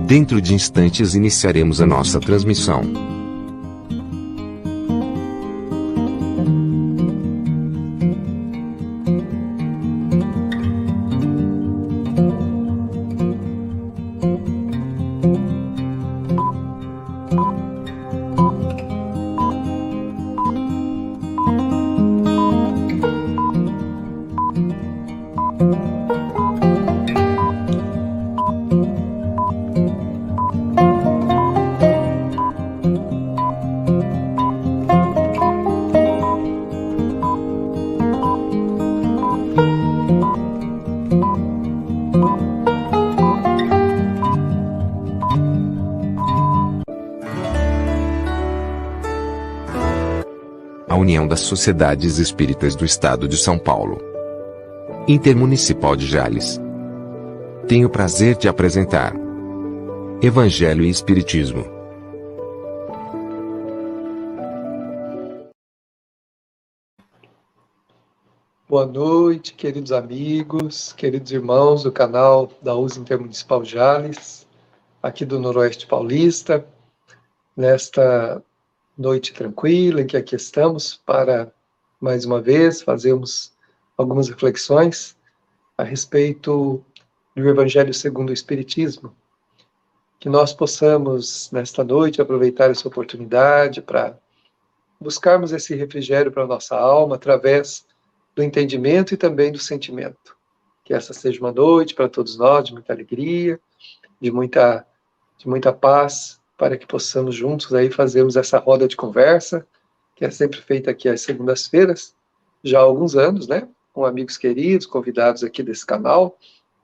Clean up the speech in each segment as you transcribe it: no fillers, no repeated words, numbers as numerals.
Dentro de instantes iniciaremos a nossa transmissão. A União das Sociedades Espíritas do Estado de São Paulo, Intermunicipal de Jales, tem o prazer de apresentar Evangelho e Espiritismo. Boa noite, queridos amigos, queridos irmãos do canal da US Intermunicipal Jales, aqui do Noroeste Paulista, nesta noite tranquila em que aqui estamos para, mais uma vez, fazermos algumas reflexões a respeito do Evangelho segundo o Espiritismo. Que nós possamos, nesta noite, aproveitar essa oportunidade para buscarmos esse refrigério para a nossa alma através do entendimento e também do sentimento. Que essa seja uma noite para todos nós de muita alegria, de muita paz, para que possamos juntos aí fazermos essa roda de conversa, que é sempre feita aqui às segundas-feiras, já há alguns anos, né? Com amigos queridos, convidados aqui desse canal,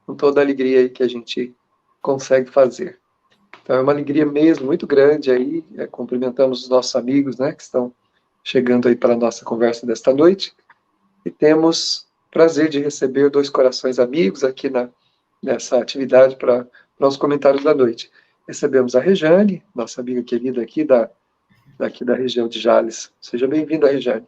com toda a alegria aí que a gente consegue fazer. Então é uma alegria mesmo muito grande aí, cumprimentamos os nossos amigos, né? Que estão chegando aí para a nossa conversa desta noite, e temos prazer de receber dois corações amigos aqui nessa atividade para os comentários da noite. Recebemos a Rejane, nossa amiga querida aqui da região de Jales. Seja bem-vinda, Rejane.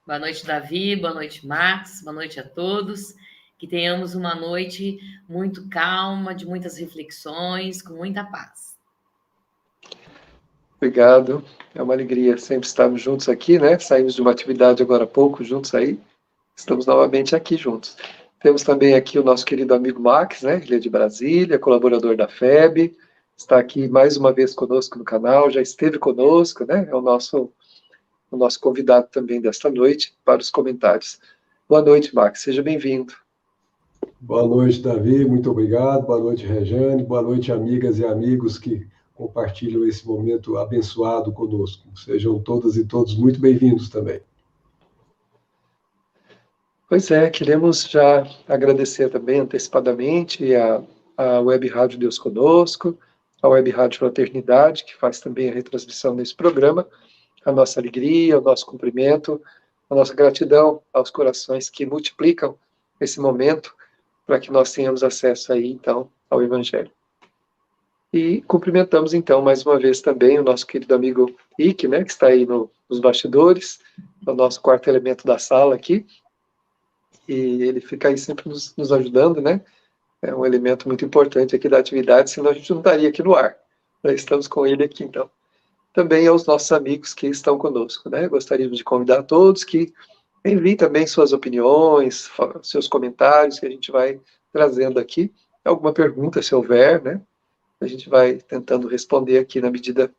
Boa noite, Davi. Boa noite, Max. Boa noite a todos. Que tenhamos uma noite muito calma, de muitas reflexões, com muita paz. Obrigado. É uma alegria sempre estarmos juntos aqui, né? Saímos de uma atividade agora há pouco juntos aí. Estamos novamente aqui juntos. Temos também aqui o nosso querido amigo Max, né? Ele é de Brasília, colaborador da FEB. Está aqui mais uma vez conosco no canal, já esteve conosco, né? É o nosso convidado também desta noite para os comentários. Boa noite, Max, seja bem-vindo. Boa noite, Davi, muito obrigado. Boa noite, Rejane. Boa noite, amigas e amigos que compartilham esse momento abençoado conosco. Sejam todas e todos muito bem-vindos também. Pois é, queremos já agradecer também antecipadamente a Web Rádio Deus Conosco, a Web Rádio Fraternidade, que faz também a retransmissão desse programa, a nossa alegria, o nosso cumprimento, a nossa gratidão aos corações que multiplicam esse momento para que nós tenhamos acesso aí, então, ao Evangelho. E cumprimentamos, então, mais uma vez também o nosso querido amigo Ike, né, que está aí nos bastidores, o nosso quarto elemento da sala aqui, e ele fica aí sempre nos ajudando, né? É um elemento muito importante aqui da atividade, senão a gente não estaria aqui no ar. Nós estamos com ele aqui, então. Também aos nossos amigos que estão conosco, né? Gostaríamos de convidar a todos que enviem também suas opiniões, seus comentários, que a gente vai trazendo aqui. Alguma pergunta, se houver, né? A gente vai tentando responder aqui na medida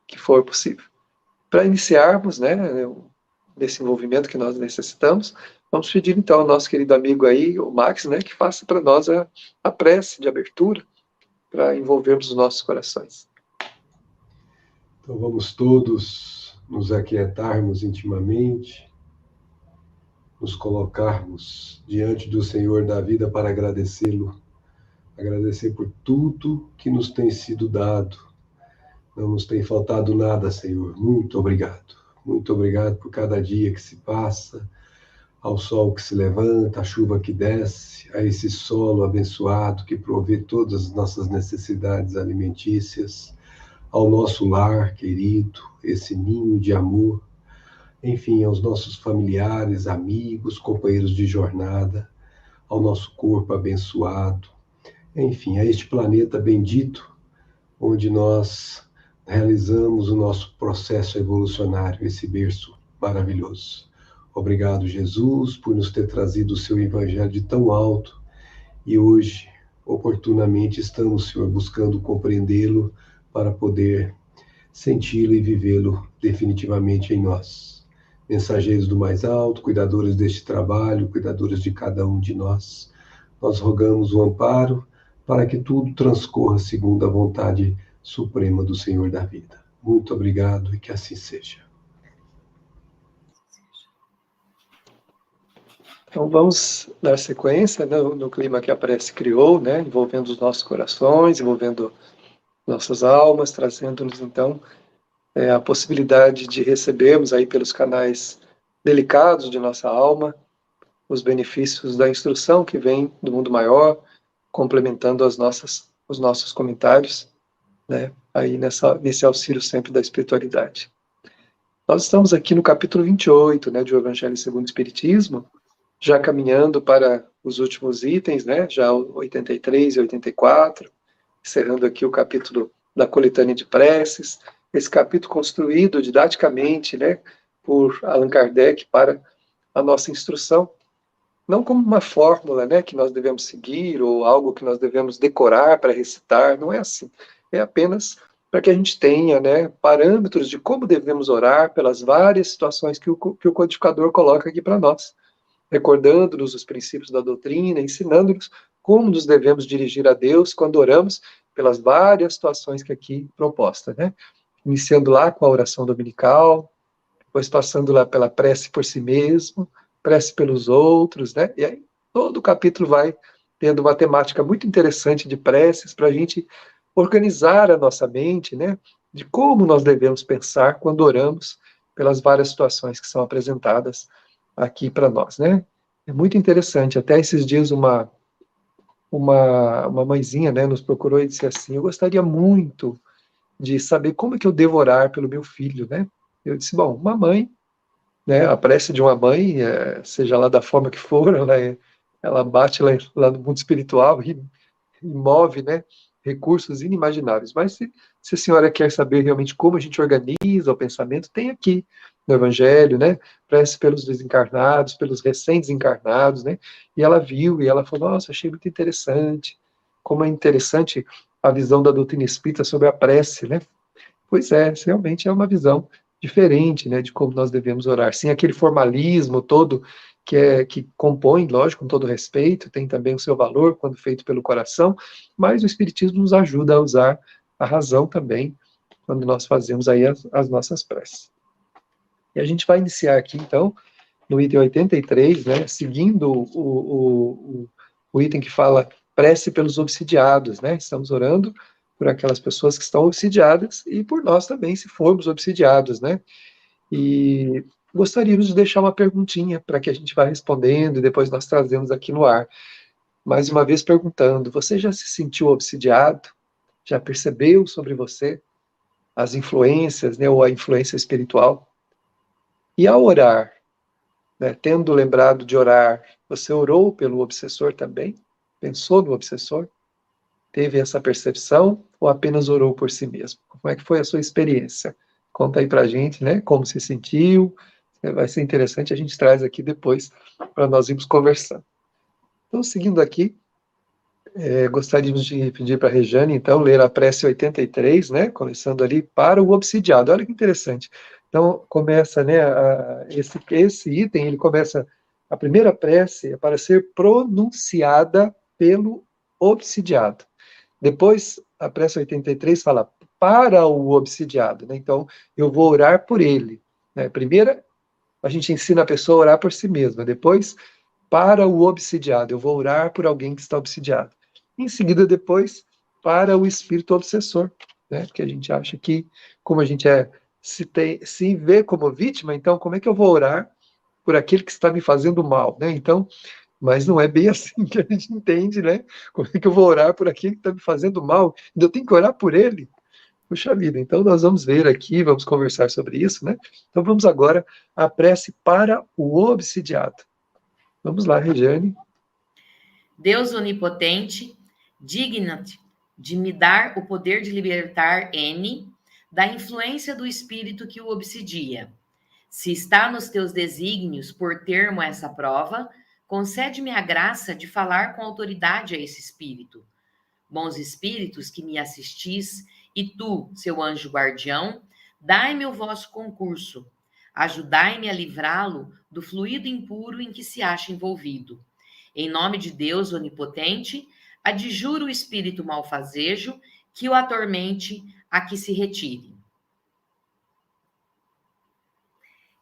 que for possível. Para iniciarmos, né, nesse envolvimento que nós necessitamos, vamos pedir então ao nosso querido amigo aí, o Max, né, que faça para nós a prece de abertura, para envolvermos os nossos corações. Então vamos todos nos aquietarmos intimamente, nos colocarmos diante do Senhor da vida para agradecê-lo, agradecer por tudo que nos tem sido dado. Não nos tem faltado nada, Senhor. Muito obrigado. Muito obrigado por cada dia que se passa, ao sol que se levanta, à chuva que desce, a esse solo abençoado que provê todas as nossas necessidades alimentícias, ao nosso lar querido, esse ninho de amor, enfim, aos nossos familiares, amigos, companheiros de jornada, ao nosso corpo abençoado, enfim, a este planeta bendito onde nós realizamos o nosso processo evolucionário, esse berço maravilhoso. Obrigado, Jesus, por nos ter trazido o seu evangelho de tão alto e hoje, oportunamente, estamos, Senhor, buscando compreendê-lo para poder senti-lo e vivê-lo definitivamente em nós. Mensageiros do mais alto, cuidadores deste trabalho, cuidadores de cada um de nós, nós rogamos o amparo para que tudo transcorra segundo a vontade suprema do Senhor da vida. Muito obrigado e que assim seja. Então vamos dar sequência, né, no clima que a prece criou, né, envolvendo os nossos corações, envolvendo nossas almas, trazendo-nos então a possibilidade de recebermos aí pelos canais delicados de nossa alma os benefícios da instrução que vem do mundo maior, complementando os nossos comentários, né, aí nesse auxílio sempre da espiritualidade. Nós estamos aqui no capítulo 28, né, do Evangelho segundo o Espiritismo, já caminhando para os últimos itens, né, já 83 e 84, encerrando aqui o capítulo da coletânea de preces, esse capítulo construído didaticamente, né, por Allan Kardec para a nossa instrução, não como uma fórmula, né, que nós devemos seguir ou algo que nós devemos decorar para recitar, não é assim. É apenas para que a gente tenha, né, parâmetros de como devemos orar pelas várias situações que o codificador coloca aqui para nós, recordando-nos os princípios da doutrina, ensinando-nos como nos devemos dirigir a Deus quando oramos pelas várias situações que aqui proposta, né? Iniciando lá com a oração dominical, depois passando lá pela prece por si mesmo, prece pelos outros, né? E aí todo o capítulo vai tendo uma temática muito interessante de preces para a gente organizar a nossa mente, né? De como nós devemos pensar quando oramos pelas várias situações que são apresentadas aqui para nós, né? É muito interessante. Até esses dias uma mãezinha, né, nos procurou e disse assim: eu gostaria muito de saber como é que eu devo orar pelo meu filho, né? Eu disse: bom, uma mãe, né, a prece de uma mãe, seja lá da forma que for, ela bate lá no mundo espiritual e move, né, recursos inimagináveis. Mas se a senhora quer saber realmente como a gente organiza o pensamento, tem aqui no Evangelho, né, prece pelos desencarnados, pelos recém-desencarnados, né, e ela viu, e ela falou: nossa, achei muito interessante, como é interessante a visão da doutrina espírita sobre a prece, né. Pois é, realmente é uma visão diferente, né, de como nós devemos orar. Sem aquele formalismo todo que compõe, lógico, com todo respeito, tem também o seu valor quando feito pelo coração, mas o Espiritismo nos ajuda a usar a razão também quando nós fazemos aí as nossas preces. E a gente vai iniciar aqui, então, no item 83, né, seguindo o item que fala prece pelos obsidiados, né, estamos orando por aquelas pessoas que estão obsidiadas e por nós também, se formos obsidiados, né, e gostaríamos de deixar uma perguntinha para que a gente vá respondendo e depois nós trazemos aqui no ar. Mais uma vez perguntando: você já se sentiu obsidiado? Já percebeu sobre você as influências, né, ou a influência espiritual? E ao orar, né, tendo lembrado de orar, você orou pelo obsessor também? Pensou no obsessor? Teve essa percepção ou apenas orou por si mesmo? Como é que foi a sua experiência? Conta aí pra gente, né, como se sentiu. Vai ser interessante, a gente traz aqui depois para nós irmos conversando. Então, seguindo aqui, gostaríamos de pedir para a Rejane, então, ler a prece 83, né, começando ali para o obsidiado. Olha que interessante. Então, começa, né, esse item, ele começa, a primeira prece é para ser pronunciada pelo obsidiado. Depois, a prece 83 fala para o obsidiado, né? Então, eu vou orar por ele, né? Primeiro, a gente ensina a pessoa a orar por si mesma. Depois, para o obsidiado, eu vou orar por alguém que está obsidiado. Em seguida, depois, para o espírito obsessor, né? Porque a gente acha que, como a gente se vê como vítima, então, como é que eu vou orar por aquele que está me fazendo mal, né? Então, mas não é bem assim que a gente entende, né? Como é que eu vou orar por aquele que está me fazendo mal? Eu tenho que orar por ele? Puxa vida, então nós vamos ver aqui, vamos conversar sobre isso, né? Então vamos agora à prece para o obsidiado. Vamos lá, Regiane. Deus onipotente, digna-te de me dar o poder de libertar N da influência do espírito que o obsidia. Se está nos teus desígnios por termo essa prova, concede-me a graça de falar com autoridade a esse espírito. Bons espíritos que me assistis, e tu, seu anjo guardião, dai-me o vosso concurso. Ajudai-me a livrá-lo do fluido impuro em que se acha envolvido. Em nome de Deus onipotente, adjuro o espírito malfazejo que o atormente a que se retire.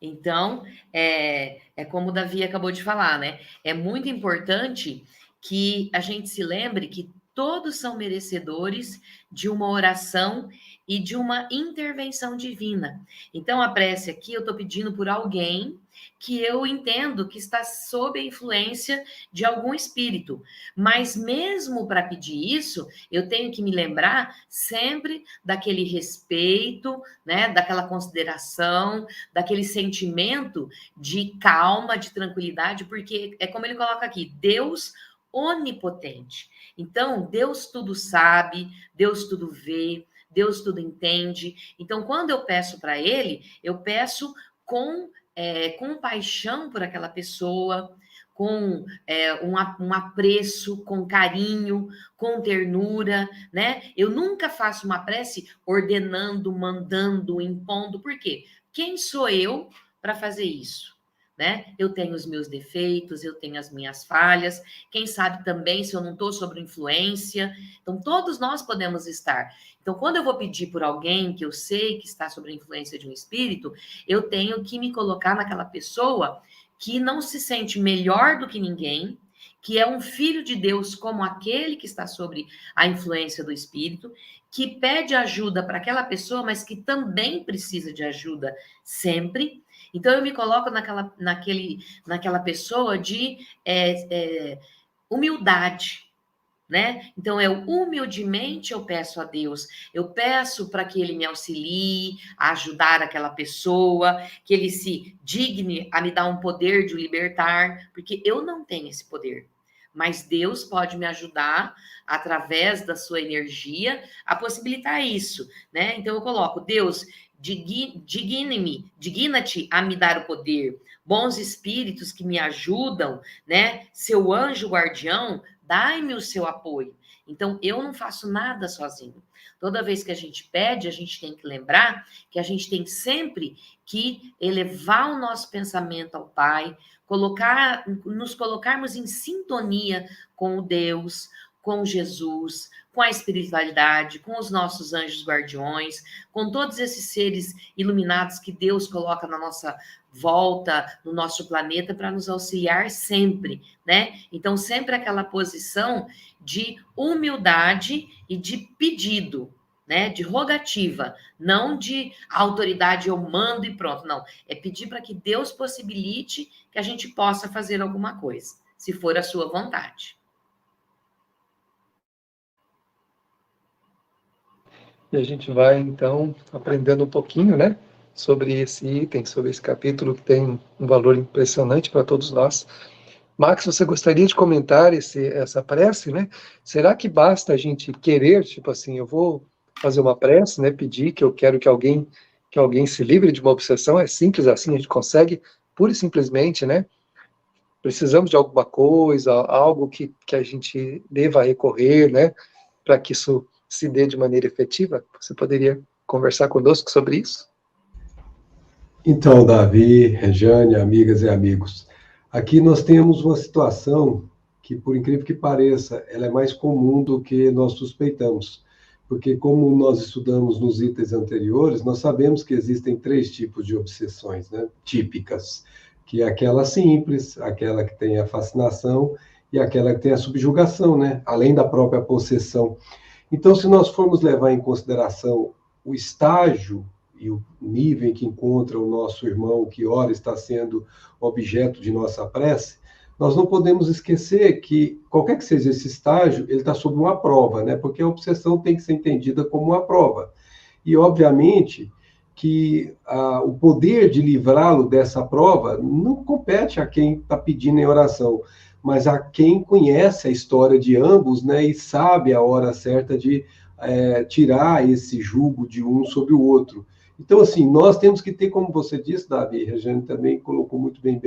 Então, é como o Davi acabou de falar, né? É muito importante que a gente se lembre que todos são merecedores de uma oração e de uma intervenção divina. Então, a prece aqui, eu estou pedindo por alguém que eu entendo que está sob a influência de algum espírito. Mas mesmo para pedir isso, eu tenho que me lembrar sempre daquele respeito, né, daquela consideração, daquele sentimento de calma, de tranquilidade, porque é como ele coloca aqui, Deus onipotente. Então, Deus tudo sabe, Deus tudo vê, Deus tudo entende. Então, quando eu peço para ele, eu peço com paixão por aquela pessoa, com um apreço, com carinho, com ternura, né? Eu nunca faço uma prece ordenando, mandando, impondo. Por quê? Quem sou eu para fazer isso? Né? Eu tenho os meus defeitos, eu tenho as minhas falhas, quem sabe também se eu não estou sob influência, então todos nós podemos estar. Então, quando eu vou pedir por alguém que eu sei que está sob a influência de um espírito, eu tenho que me colocar naquela pessoa que não se sente melhor do que ninguém, que é um filho de Deus como aquele que está sob a influência do espírito, que pede ajuda para aquela pessoa, mas que também precisa de ajuda sempre. Então, eu me coloco naquela pessoa de humildade, né? Então, humildemente eu peço a Deus, eu peço para que Ele me auxilie a ajudar aquela pessoa, que Ele se digne a me dar um poder de o libertar, porque eu não tenho esse poder. Mas Deus pode me ajudar, através da sua energia, a possibilitar isso, né? Então, eu coloco, Deus, digna-te a me dar o poder. Bons espíritos que me ajudam, né? Seu anjo guardião, dai-me o seu apoio. Então, eu não faço nada sozinho. Toda vez que a gente pede, a gente tem que lembrar que a gente tem sempre que elevar o nosso pensamento ao Pai, nos colocarmos em sintonia com o Deus, com Jesus, com a espiritualidade, com os nossos anjos guardiões, com todos esses seres iluminados que Deus coloca na nossa volta, no nosso planeta, para nos auxiliar sempre, né? Então, sempre aquela posição de humildade e de pedido, né? De rogativa, não de autoridade, eu mando e pronto, não. É pedir para que Deus possibilite que a gente possa fazer alguma coisa, se for a sua vontade. E a gente vai, então, aprendendo um pouquinho, né, sobre esse item, sobre esse capítulo que tem um valor impressionante para todos nós. Max, você gostaria de comentar essa prece, né? Será que basta a gente querer, tipo assim, eu vou fazer uma prece, né, pedir que eu quero que alguém se livre de uma obsessão? É simples assim, a gente consegue, pura e simplesmente, né? Precisamos de alguma coisa, algo que a gente deva recorrer, né, para que isso se dê de maneira efetiva? Você poderia conversar conosco sobre isso? Então, Davi, Rejane, amigas e amigos, aqui nós temos uma situação que, por incrível que pareça, ela é mais comum do que nós suspeitamos, porque como nós estudamos nos itens anteriores, nós sabemos que existem 3 tipos de obsessões, né, típicas, que é aquela simples, aquela que tem a fascinação e aquela que tem a subjugação, né, além da própria possessão. Então, se nós formos levar em consideração o estágio e o nível em que encontra o nosso irmão, que ora está sendo objeto de nossa prece, nós não podemos esquecer que, qualquer que seja esse estágio, ele está sob uma prova, né? Porque a obsessão tem que ser entendida como uma prova. E, obviamente, que o poder de livrá-lo dessa prova não compete a quem está pedindo em oração. mas a quem conhece a história de ambos, né, e sabe a hora certa de tirar esse jugo de um sobre o outro. Então, assim, nós temos que ter, como você disse, Davi, a Regiane também colocou muito bem,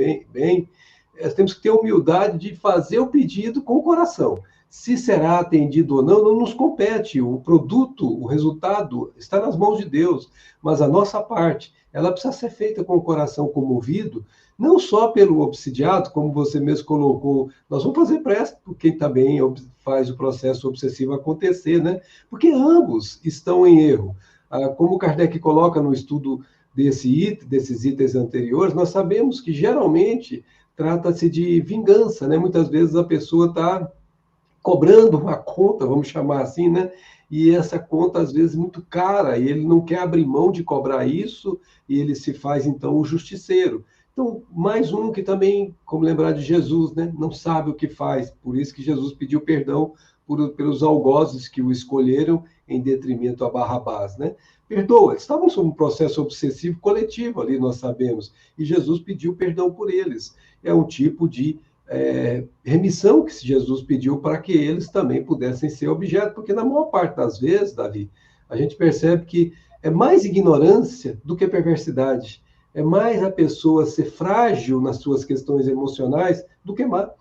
temos que ter humildade de fazer o pedido com o coração. Se será atendido ou não, não nos compete. O produto, o resultado, está nas mãos de Deus. Mas a nossa parte, ela precisa ser feita com o coração comovido, não só pelo obsidiado, como você mesmo colocou. Nós vamos fazer prece por quem também faz o processo obsessivo acontecer, né? Porque ambos estão em erro. Como Kardec coloca no estudo desses itens anteriores, nós sabemos que geralmente trata-se de vingança, né? Muitas vezes a pessoa está cobrando uma conta, vamos chamar assim, né? E essa conta, às vezes, muito cara, e ele não quer abrir mão de cobrar isso, e ele se faz, então, o justiceiro. Então, mais um que também, como lembrar de Jesus, né? Não sabe o que faz, por isso que Jesus pediu perdão pelos algozes que o escolheram em detrimento a Barrabás, né? Perdoa, eles estavam sob um processo obsessivo coletivo ali, nós sabemos, e Jesus pediu perdão por eles. É um tipo de remissão que Jesus pediu para que eles também pudessem ser objeto, porque na maior parte das vezes, Davi, a gente percebe que é mais ignorância do que perversidade, é mais a pessoa ser frágil nas suas questões emocionais do que má.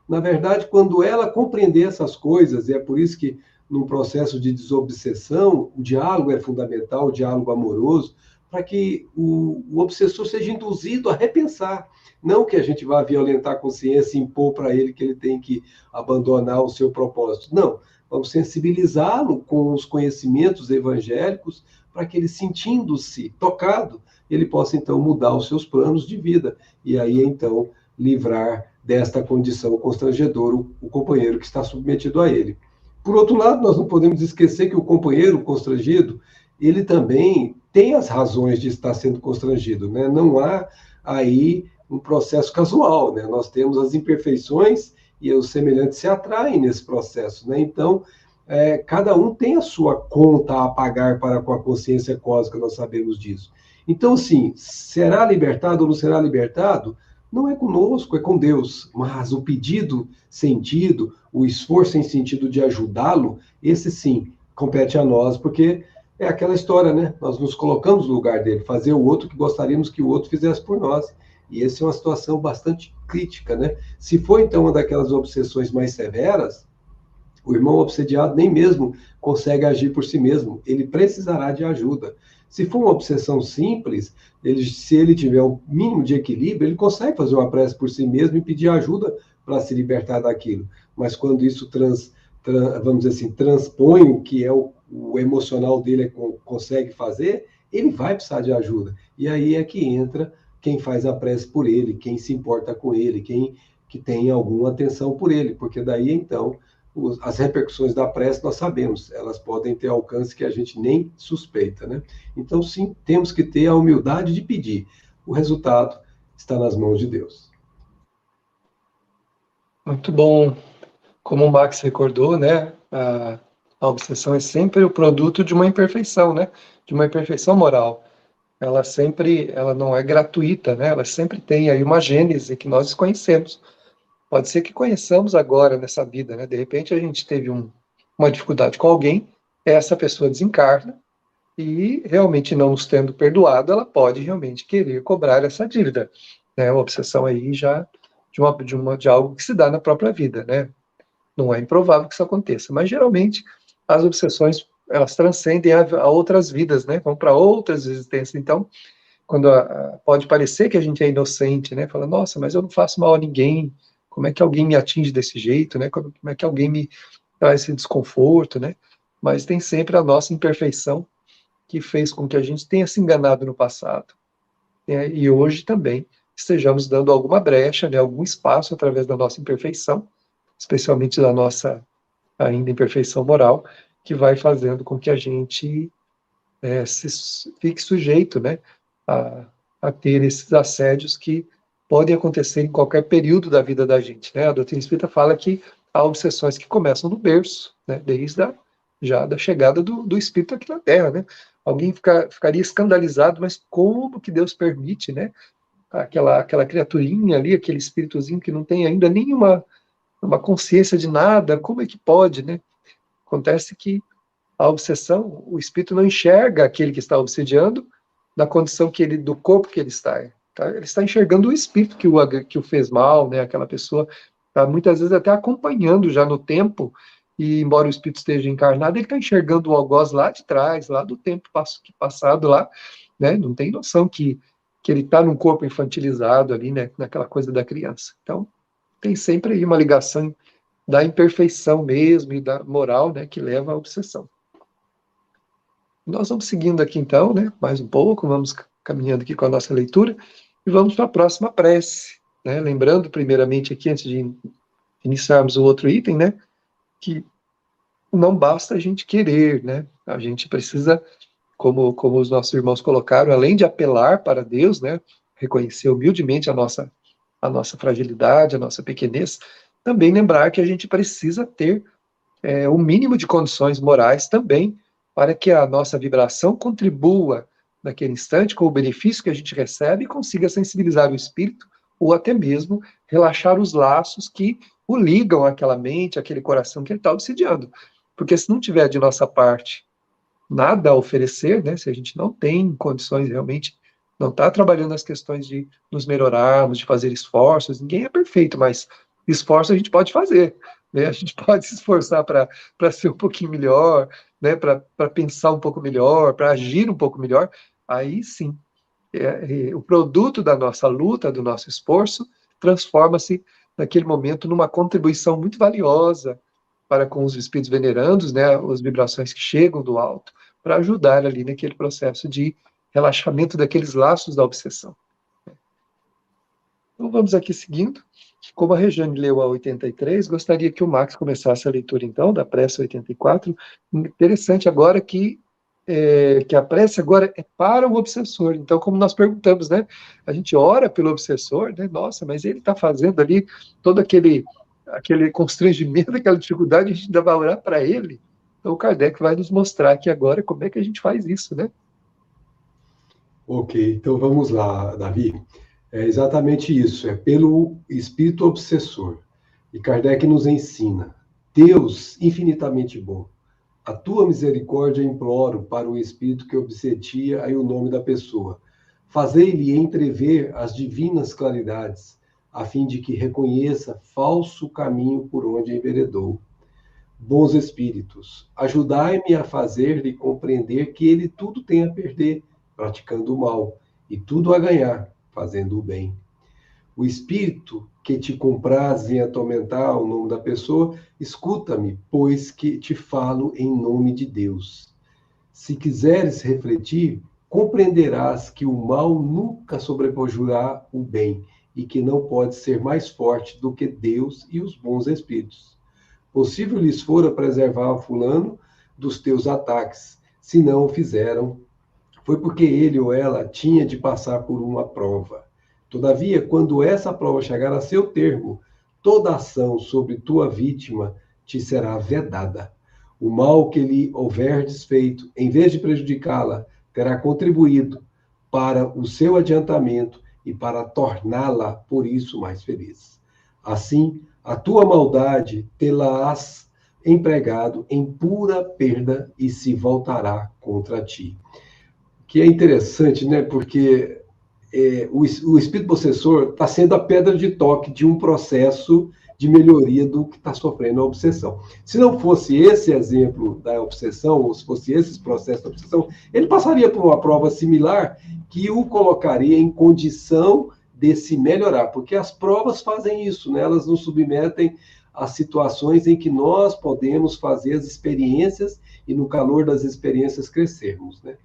Na verdade, quando ela compreender essas coisas, e é por isso que num processo de desobsessão, o diálogo é fundamental, o diálogo amoroso, para que o obsessor seja induzido a repensar. Não que a gente vá violentar a consciência e impor para ele que ele tem que abandonar o seu propósito. Não, vamos sensibilizá-lo com os conhecimentos evangélicos para que ele, sentindo-se tocado, ele possa, então, mudar os seus planos de vida. E aí, então, livrar desta condição constrangedora o companheiro que está submetido a ele. Por outro lado, nós não podemos esquecer que o companheiro constrangido, ele também tem as razões de estar sendo constrangido, né? Não há aí um processo casual, né? Nós temos as imperfeições e os semelhantes se atraem nesse processo, né? Então, cada um tem a sua conta a pagar para com a consciência cósmica, nós sabemos disso. Então, assim, será libertado ou não será libertado? Não é conosco, é com Deus. Mas o pedido sentido, o esforço em sentido de ajudá-lo, esse sim, compete a nós, porque é aquela história, né? Nós nos colocamos no lugar dele, fazer o outro que gostaríamos que o outro fizesse por nós. E essa é uma situação bastante crítica, né? Se for, então, uma daquelas obsessões mais severas, o irmão obsediado nem mesmo consegue agir por si mesmo, ele precisará de ajuda. Se for uma obsessão simples, se ele tiver um mínimo de equilíbrio, ele consegue fazer uma prece por si mesmo e pedir ajuda para se libertar daquilo. Mas quando isso vamos dizer assim, transpõe o que é o emocional dele consegue fazer, ele vai precisar de ajuda. E aí é que entra quem faz a prece por ele, quem se importa com ele, quem que tem alguma atenção por ele, porque daí, então, as repercussões da prece, nós sabemos, elas podem ter alcance que a gente nem suspeita, né? Então, sim, temos que ter a humildade de pedir. O resultado está nas mãos de Deus. Muito bom. Como o Max recordou, né? A obsessão é sempre o produto de uma imperfeição, né? De uma imperfeição moral. Ela não é gratuita, né? Ela sempre tem aí uma gênese que nós desconhecemos. Pode ser que conheçamos agora nessa vida, né? De repente a gente teve uma dificuldade com alguém, essa pessoa desencarna e realmente não nos tendo perdoado, ela pode realmente querer cobrar essa dívida, né? Uma obsessão aí já de algo que se dá na própria vida, né? Não é improvável que isso aconteça, mas geralmente as obsessões elas transcendem a outras vidas, né? Vão para outras existências. Então, quando pode parecer que a gente é inocente, né? Fala, nossa, mas eu não faço mal a ninguém. Como é que alguém me atinge desse jeito, né? Como é que alguém me traz esse desconforto, né? Mas tem sempre a nossa imperfeição que fez com que a gente tenha se enganado no passado, né? E hoje também estejamos dando alguma brecha, né? Algum espaço através da nossa imperfeição, especialmente da nossa ainda imperfeição moral, que vai fazendo com que a gente fique sujeito, né? A ter esses assédios que podem acontecer em qualquer período da vida da gente, né? A doutrina espírita fala que há obsessões que começam no berço, né? Desde já da chegada do espírito aqui na Terra, né? Alguém ficaria escandalizado, mas como que Deus permite, né? Aquela criaturinha ali, aquele espíritozinho que não tem ainda nenhuma uma consciência de nada, como é que pode, né? Acontece que a obsessão, o espírito não enxerga aquele que está obsediando na condição do corpo que ele está. Tá? Ele está enxergando o espírito que o fez mal, né? Aquela pessoa está muitas vezes até acompanhando já no tempo, e embora o espírito esteja encarnado, ele está enxergando o algoz lá de trás, lá do tempo passado lá, né? Não tem noção que ele está num corpo infantilizado ali, né? Naquela coisa da criança. Então, tem sempre aí uma ligação da imperfeição mesmo e da moral, né? Que leva à obsessão. Nós vamos seguindo aqui então, né? Mais um pouco, vamos caminhando aqui com a nossa leitura e vamos para a próxima prece, né? Lembrando primeiramente aqui, antes de iniciarmos o outro item, né? Que não basta a gente querer, né? A gente precisa, como os nossos irmãos colocaram, além de apelar para Deus, né? Reconhecer humildemente a nossa fragilidade, a nossa pequenez, também lembrar que a gente precisa ter o mínimo de condições morais também para que a nossa vibração contribua naquele instante com o benefício que a gente recebe e consiga sensibilizar o espírito ou até mesmo relaxar os laços que o ligam àquela mente, àquele coração que ele está obsidiando. Porque se não tiver de nossa parte nada a oferecer, né, se a gente não tem condições realmente, não está trabalhando nas questões de nos melhorarmos, de fazer esforços, ninguém é perfeito, mas esforço a gente pode fazer, né, a gente pode se esforçar para ser um pouquinho melhor, né, para pensar um pouco melhor, para agir um pouco melhor, aí sim, o produto da nossa luta, do nosso esforço, transforma-se naquele momento numa contribuição muito valiosa para com os espíritos venerandos, né, as vibrações que chegam do alto, para ajudar ali naquele processo de relaxamento daqueles laços da obsessão. Então vamos aqui seguindo. Como a Regiane leu a 83, gostaria que o Max começasse a leitura então da prece 84. Interessante agora que a prece agora é para o obsessor. Então, como nós perguntamos, né? A gente ora pelo obsessor, né? Nossa, mas ele está fazendo ali todo aquele constrangimento, aquela dificuldade, a gente ainda vai orar para ele. Então, o Kardec vai nos mostrar aqui agora como é que a gente faz isso, né? Ok, então vamos lá, Davi. É exatamente isso, é pelo espírito obsessor. E Kardec nos ensina: Deus infinitamente bom, a tua misericórdia imploro para o espírito que obsedia aí o nome da pessoa. Fazei-lhe entrever as divinas claridades, a fim de que reconheça falso caminho por onde enveredou. Bons espíritos, ajudai-me a fazer-lhe compreender que ele tudo tem a perder, praticando o mal, e tudo a ganhar, fazendo o bem. O espírito que te compraz em atormentar o nome da pessoa, escuta-me, pois que te falo em nome de Deus. Se quiseres refletir, compreenderás que o mal nunca sobrepujará o bem, e que não pode ser mais forte do que Deus e os bons espíritos. Possível lhes fora preservar fulano dos teus ataques, se não o fizeram, foi porque ele ou ela tinha de passar por uma prova. Todavia, quando essa prova chegar a seu termo, toda ação sobre tua vítima te será vedada. O mal que lhe houver desfeito, em vez de prejudicá-la, terá contribuído para o seu adiantamento e para torná-la, por isso, mais feliz. Assim, a tua maldade tê-la-ás empregado em pura perda e se voltará contra ti. Que é interessante, né? Porque o espírito possessor está sendo a pedra de toque de um processo de melhoria do que está sofrendo a obsessão. Se não fosse esse exemplo da obsessão, ou se fosse esses processos da obsessão, ele passaria por uma prova similar que o colocaria em condição de se melhorar, porque as provas fazem isso, né? Elas nos submetem a situações em que nós podemos fazer as experiências e, no calor das experiências, crescermos, né?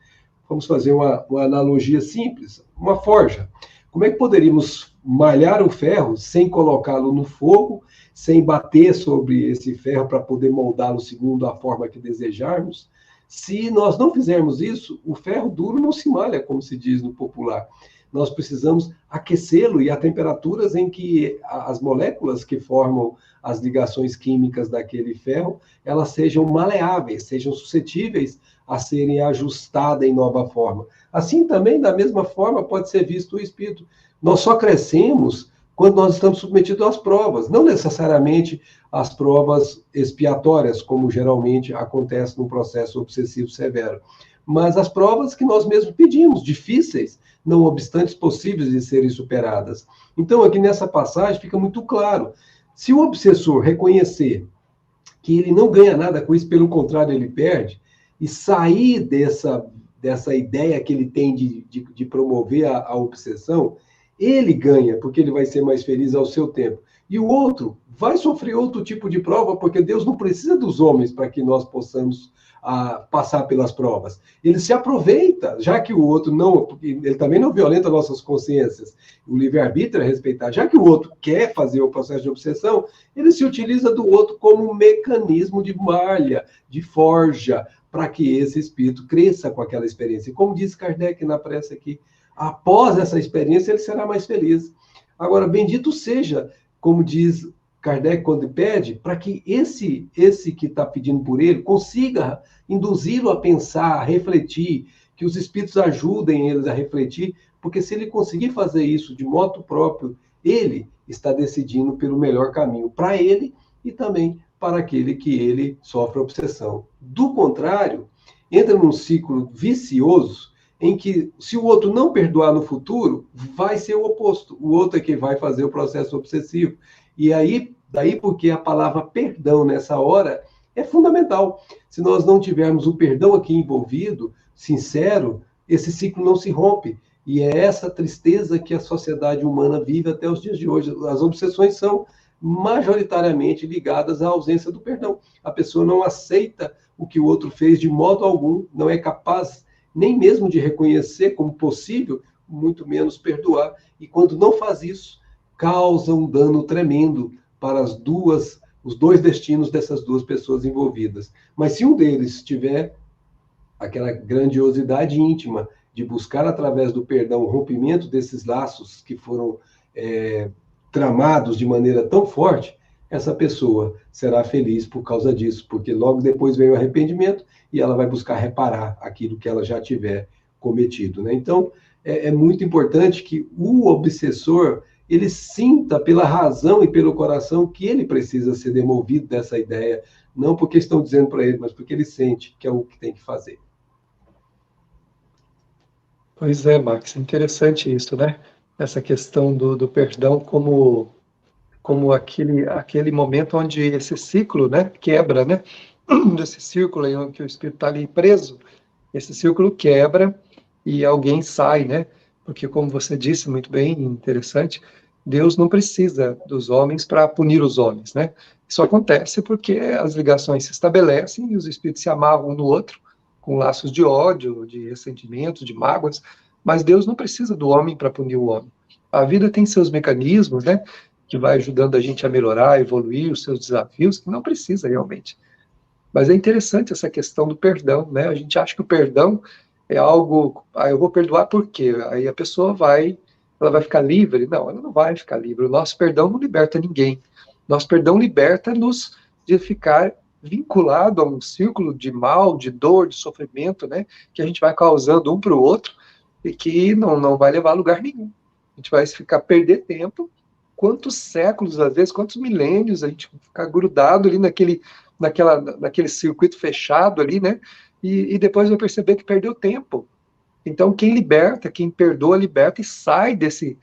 Vamos fazer uma analogia simples, uma forja. Como é que poderíamos malhar o ferro sem colocá-lo no fogo, sem bater sobre esse ferro para poder moldá-lo segundo a forma que desejarmos? Se nós não fizermos isso, o ferro duro não se malha, como se diz no popular. Nós precisamos aquecê-lo e a temperaturas em que as moléculas que formam as ligações químicas daquele ferro, elas sejam maleáveis, sejam suscetíveis a serem ajustadas em nova forma. Assim também, da mesma forma, pode ser visto o espírito. Nós só crescemos quando nós estamos submetidos às provas, não necessariamente às provas expiatórias, como geralmente acontece num processo obsessivo severo, mas as provas que nós mesmos pedimos, difíceis, não obstante possíveis de serem superadas. Então, aqui nessa passagem fica muito claro, se o obsessor reconhecer que ele não ganha nada com isso, pelo contrário, ele perde, e sair dessa ideia que ele tem de promover a obsessão, ele ganha, porque ele vai ser mais feliz ao seu tempo. E o outro vai sofrer outro tipo de prova, porque Deus não precisa dos homens para que nós possamos passar pelas provas. Ele se aproveita, já que o outro não, porque ele também não violenta nossas consciências, o livre-arbítrio é respeitar, já que o outro quer fazer o processo de obsessão, ele se utiliza do outro como um mecanismo de malha, de forja, para que esse espírito cresça com aquela experiência. E como diz Kardec na prece aqui, após essa experiência ele será mais feliz. Agora, bendito seja, como diz Kardec quando pede, para que esse que está pedindo por ele consiga induzi-lo a pensar, a refletir, que os espíritos ajudem eles a refletir, porque se ele conseguir fazer isso de modo próprio, ele está decidindo pelo melhor caminho para ele e também para aquele que ele sofre obsessão. Do contrário, entra num ciclo vicioso em que, se o outro não perdoar no futuro, vai ser o oposto. O outro é quem vai fazer o processo obsessivo. E aí, daí porque a palavra perdão nessa hora é fundamental. Se nós não tivermos o perdão aqui envolvido, sincero, esse ciclo não se rompe. E é essa tristeza que a sociedade humana vive até os dias de hoje. As obsessões são majoritariamente ligadas à ausência do perdão. A pessoa não aceita o que o outro fez de modo algum, não é capaz nem mesmo de reconhecer como possível, muito menos perdoar. E quando não faz isso, causa um dano tremendo para os dois destinos dessas duas pessoas envolvidas. Mas se um deles tiver aquela grandiosidade íntima de buscar através do perdão o rompimento desses laços que foram tramados de maneira tão forte, essa pessoa será feliz por causa disso, porque logo depois vem o arrependimento e ela vai buscar reparar aquilo que ela já tiver cometido, né? Então, é muito importante que o obsessor, ele sinta pela razão e pelo coração que ele precisa ser demovido dessa ideia, não porque estão dizendo para ele, mas porque ele sente que é o que tem que fazer. Pois é, Max, interessante isso, né? Essa questão do perdão como aquele momento onde esse ciclo, né, quebra, né? Desse círculo em que o espírito está ali preso, esse círculo quebra e alguém sai, né? Porque, como você disse muito bem, interessante, Deus não precisa dos homens para punir os homens, né? Isso acontece porque as ligações se estabelecem e os espíritos se amarram um no outro com laços de ódio, de ressentimento, de mágoas, mas Deus não precisa do homem para punir o homem. A vida tem seus mecanismos, né? Que vai ajudando a gente a melhorar, a evoluir os seus desafios, que não precisa realmente. Mas é interessante essa questão do perdão, né? A gente acha que o perdão é algo, eu vou perdoar por quê? Aí a pessoa ela vai ficar livre? Não, ela não vai ficar livre. O nosso perdão não liberta ninguém. Nosso perdão liberta-nos de ficar vinculado a um círculo de mal, de dor, de sofrimento, né? Que a gente vai causando um para o outro e que não vai levar a lugar nenhum. A gente vai perder tempo. Quantos séculos, às vezes, quantos milênios a gente ficar grudado ali naquele circuito fechado ali, né? E depois vai perceber que perdeu tempo. Então, quem liberta, quem perdoa, liberta e sai desse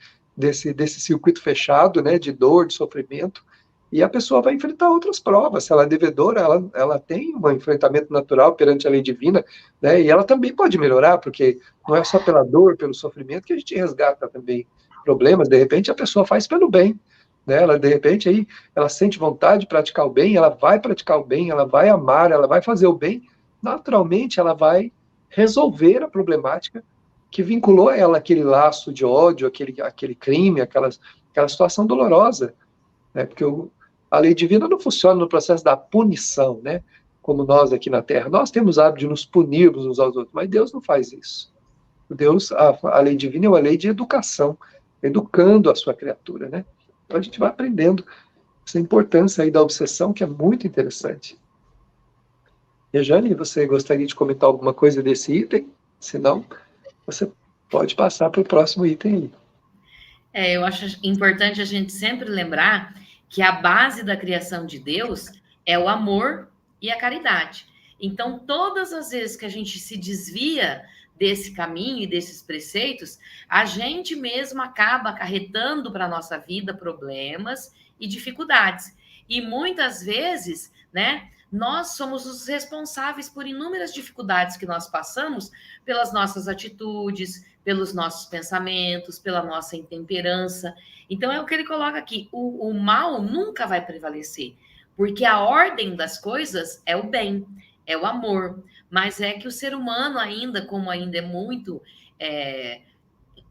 circuito fechado, né? De dor, de sofrimento. E a pessoa vai enfrentar outras provas. Se ela é devedora, ela tem um enfrentamento natural perante a lei divina, né? E ela também pode melhorar, porque não é só pela dor, pelo sofrimento que a gente resgata também problemas. De repente a pessoa faz pelo bem, né? Ela, de repente, aí ela sente vontade de praticar o bem, ela vai praticar o bem, ela vai amar, ela vai fazer o bem, naturalmente ela vai resolver a problemática que vinculou ela àquele laço de ódio, aquele crime, aquela situação dolorosa, né? Porque a lei divina não funciona no processo da punição, né? Como nós aqui na Terra. Nós temos hábito de nos punirmos uns aos outros, mas Deus não faz isso. Deus, a lei divina é uma lei de educação, educando a sua criatura, né? Então a gente vai aprendendo essa importância aí da obsessão, que é muito interessante. Rejane, você gostaria de comentar alguma coisa desse item? Se não, você pode passar para o próximo item aí. Eu acho importante a gente sempre lembrar que a base da criação de Deus é o amor e a caridade. Então, todas as vezes que a gente se desvia desse caminho e desses preceitos, a gente mesmo acaba acarretando para a nossa vida problemas e dificuldades. E muitas vezes, né, nós somos os responsáveis por inúmeras dificuldades que nós passamos pelas nossas atitudes, pelos nossos pensamentos, pela nossa intemperança. Então, é o que ele coloca aqui: o mal nunca vai prevalecer, porque a ordem das coisas é o bem, é o amor. Mas é que o ser humano ainda, como ainda é muito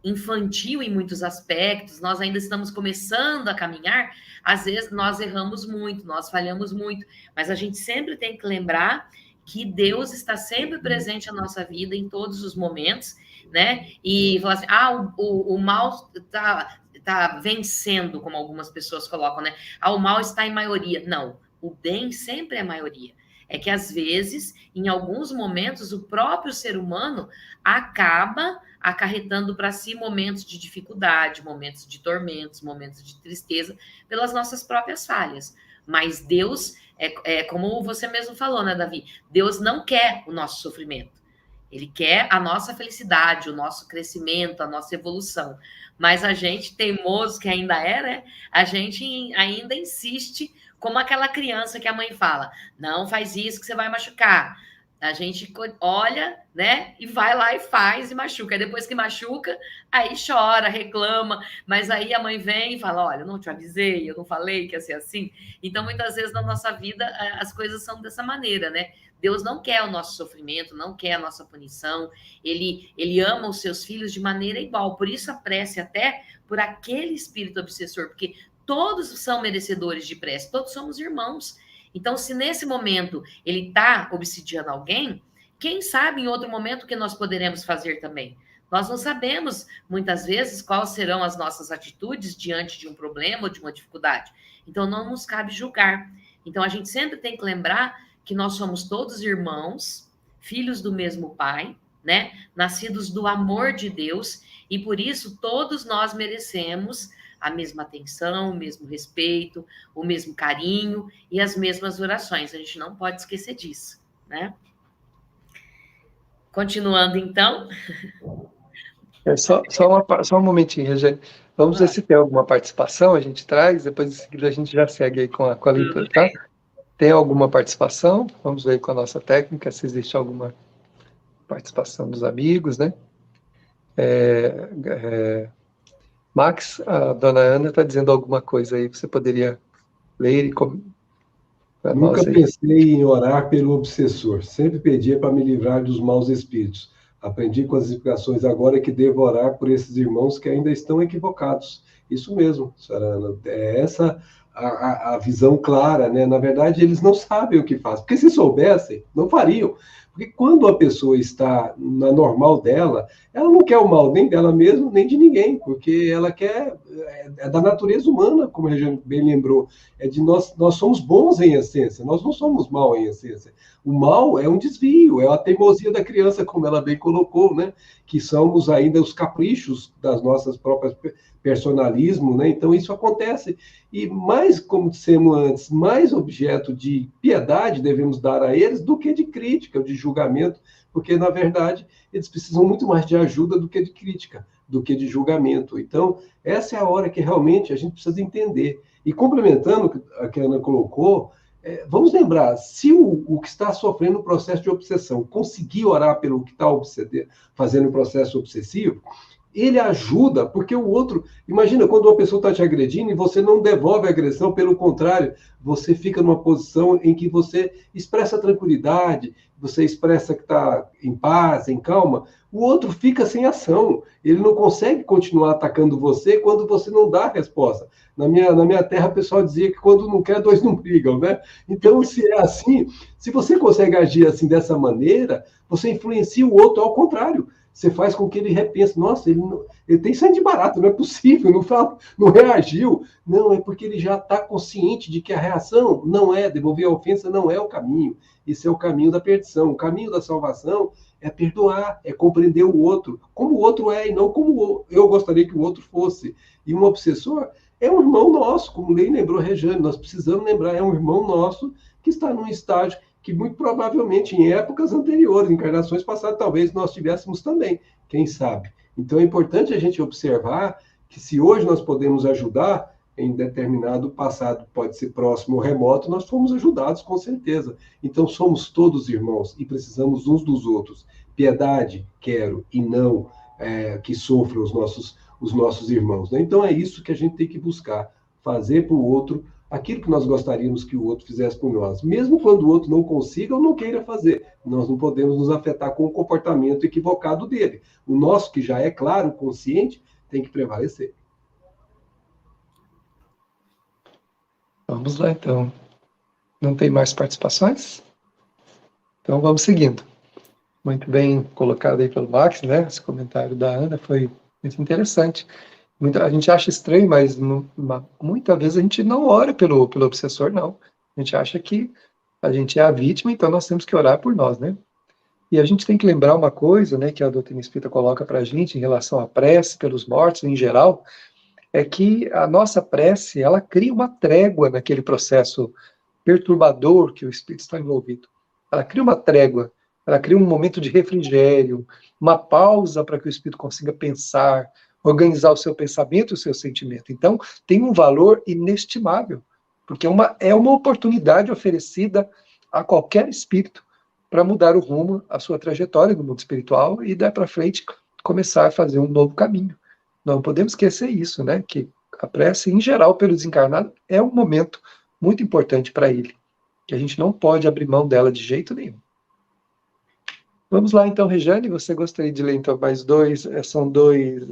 infantil em muitos aspectos, nós ainda estamos começando a caminhar, às vezes nós erramos muito, nós falhamos muito, mas a gente sempre tem que lembrar que Deus está sempre presente na nossa vida em todos os momentos, né? E falar assim, o mal tá vencendo, como algumas pessoas colocam, né? O mal está em maioria. Não, o bem sempre é maioria. É que, às vezes, em alguns momentos, o próprio ser humano acaba acarretando para si momentos de dificuldade, momentos de tormentos, momentos de tristeza, pelas nossas próprias falhas. Mas Deus, como você mesmo falou, né, Davi? Deus não quer o nosso sofrimento. Ele quer a nossa felicidade, o nosso crescimento, a nossa evolução. Mas a gente, teimoso que ainda é, né? A gente ainda insiste, como aquela criança que a mãe fala: não faz isso que você vai machucar. A gente olha, né? E vai lá e faz e machuca. Aí depois que machuca, aí chora, reclama. Mas aí a mãe vem e fala: olha, eu não te avisei, eu não falei que ia ser assim. Então, muitas vezes na nossa vida, as coisas são dessa maneira, né? Deus não quer o nosso sofrimento, não quer a nossa punição. Ele ama os seus filhos de maneira igual. Por isso a prece até por aquele espírito obsessor, porque todos são merecedores de prece, todos somos irmãos. Então, se nesse momento ele está obsidiando alguém, quem sabe em outro momento o que nós poderemos fazer também? Nós não sabemos, muitas vezes, quais serão as nossas atitudes diante de um problema ou de uma dificuldade. Então, não nos cabe julgar. Então, a gente sempre tem que lembrar que nós somos todos irmãos, filhos do mesmo Pai, né? Nascidos do amor de Deus, e por isso todos nós merecemos a mesma atenção, o mesmo respeito, o mesmo carinho e as mesmas orações. A gente não pode esquecer disso, né? Continuando, então. Só um momentinho, Regiane. Vamos ver se tem alguma participação, a gente traz, depois em seguida a gente já segue aí com a leitura, tá? Tem alguma participação? Vamos ver com a nossa técnica se existe alguma participação dos amigos, né? Max, a dona Ana está dizendo alguma coisa aí, você poderia ler e Nunca pensei em orar pelo obsessor, sempre pedia para me livrar dos maus espíritos. Aprendi com as explicações agora que devo orar por esses irmãos que ainda estão equivocados. Isso mesmo, senhora Ana, é essa a visão clara, né? Na verdade, eles não sabem o que fazem, porque se soubessem, não fariam. Porque quando a pessoa está na normal dela, ela não quer o mal nem dela mesma, nem de ninguém, porque ela quer, é da natureza humana, como a gente bem lembrou, é de nós somos bons em essência, nós não somos mal em essência. O mal é um desvio, é a teimosia da criança, como ela bem colocou, né? Que somos ainda os caprichos das nossas próprias personalismo, né? Então isso acontece. E mais, como dissemos antes, mais objeto de piedade devemos dar a eles do que de crítica, de julgamento, porque, na verdade, eles precisam muito mais de ajuda do que de crítica, do que de julgamento. Então, essa é a hora que realmente a gente precisa entender. E complementando o que a Ana colocou, vamos lembrar, se o que está sofrendo o processo de obsessão conseguir orar pelo que está fazendo o processo obsessivo, ele ajuda, porque o outro... Imagina, quando uma pessoa está te agredindo e você não devolve a agressão, pelo contrário, você fica numa posição em que você expressa tranquilidade, você expressa que está em paz, em calma, o outro fica sem ação. Ele não consegue continuar atacando você quando você não dá a resposta. Na minha terra, o pessoal dizia que quando não quer, dois não brigam, né? Então, se é assim, se você consegue agir assim dessa maneira, você influencia o outro ao contrário. você faz com que ele repense. Nossa, ele tem sangue de barata, não é possível, não reagiu. Não, é porque ele já está consciente de que a reação não é, devolver a ofensa não é o caminho. Esse é o caminho da perdição. O caminho da salvação é perdoar, é compreender o outro, como o outro é, e não como eu gostaria que o outro fosse. E um obsessor é um irmão nosso, como Lei lembrou Rejane, nós precisamos lembrar, é um irmão nosso que está num estágio que muito provavelmente em épocas anteriores, encarnações passadas, talvez nós tivéssemos também, quem sabe. Então é importante a gente observar que se hoje nós podemos ajudar, em determinado passado, pode ser próximo ou remoto, nós fomos ajudados com certeza. Então somos todos irmãos e precisamos uns dos outros. Piedade, quero, e não que sofram os nossos irmãos. Né? Então é isso que a gente tem que buscar, fazer para o outro aquilo que nós gostaríamos que o outro fizesse por nós, mesmo quando o outro não consiga ou não queira fazer. Nós não podemos nos afetar com o comportamento equivocado dele. O nosso, que já é claro, consciente, tem que prevalecer. Vamos lá, então. Não tem mais participações? Então vamos seguindo. Muito bem colocado aí pelo Max, né? Esse comentário da Ana foi muito interessante. A gente acha estranho, mas muitas vezes a gente não ora pelo obsessor, não. A gente acha que a gente é a vítima, então nós temos que orar por nós, né? E a gente tem que lembrar uma coisa, né, que a doutrina espírita coloca para a gente em relação à prece pelos mortos em geral, é que a nossa prece, ela cria uma trégua naquele processo perturbador que o espírito está envolvido. Ela cria uma trégua, ela cria um momento de refrigério, uma pausa para que o espírito consiga pensar, organizar o seu pensamento e o seu sentimento. Então, tem um valor inestimável, porque é uma oportunidade oferecida a qualquer espírito para mudar o rumo, a sua trajetória no mundo espiritual e daí para frente começar a fazer um novo caminho. Não podemos esquecer isso, né? Que a prece, em geral, pelo desencarnado, é um momento muito importante para ele, que a gente não pode abrir mão dela de jeito nenhum. Vamos lá, então, Rejane, você gostaria de ler, então, mais dois, são dois...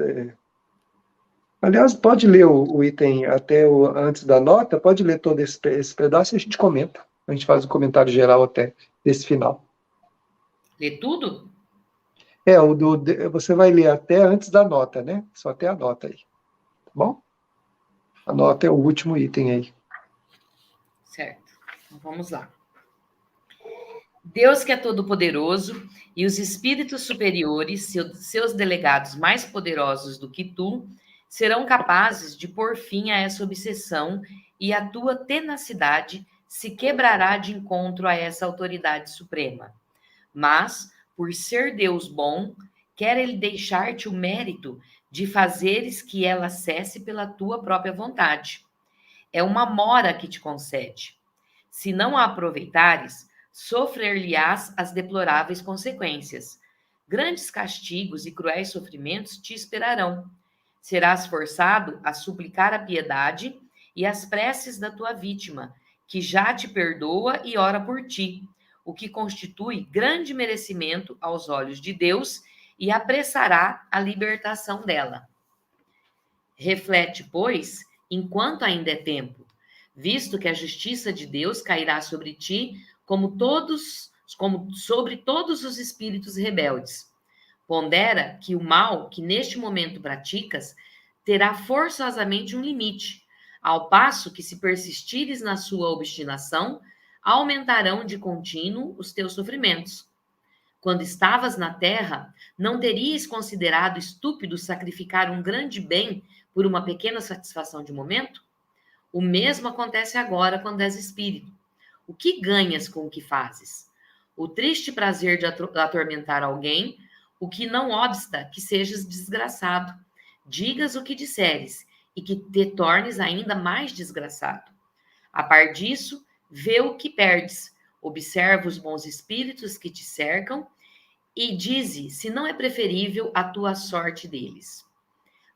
Aliás, pode ler o item até antes da nota, pode ler todo esse pedaço e a gente comenta. A gente faz um comentário geral até desse final. Lê tudo? Você vai ler até antes da nota, né? Só até a nota aí. Tá bom? A nota é o último item aí. Certo. Então, vamos lá. Deus que é todo-poderoso e os espíritos superiores, seus delegados mais poderosos do que tu, serão capazes de pôr fim a essa obsessão e a tua tenacidade se quebrará de encontro a essa autoridade suprema. Mas, por ser Deus bom, quer ele deixar-te o mérito de fazeres que ela cesse pela tua própria vontade. É uma mora que te concede. Se não a aproveitares, sofrer-lhe-ás as deploráveis consequências. Grandes castigos e cruéis sofrimentos te esperarão. Serás forçado a suplicar a piedade e as preces da tua vítima, que já te perdoa e ora por ti, o que constitui grande merecimento aos olhos de Deus e apressará a libertação dela. Reflete, pois, enquanto ainda é tempo, visto que a justiça de Deus cairá sobre ti como sobre todos os espíritos rebeldes. Pondera que o mal que neste momento praticas terá forçosamente um limite, ao passo que, se persistires na sua obstinação, aumentarão de contínuo os teus sofrimentos. Quando estavas na terra, não terias considerado estúpido sacrificar um grande bem por uma pequena satisfação de momento? O mesmo acontece agora quando és espírito. O que ganhas com o que fazes? O triste prazer de atormentar alguém, o que não obsta que sejas desgraçado. Digas o que disseres, e que te tornes ainda mais desgraçado. A par disso, vê o que perdes, observa os bons espíritos que te cercam e dize se não é preferível a tua sorte deles.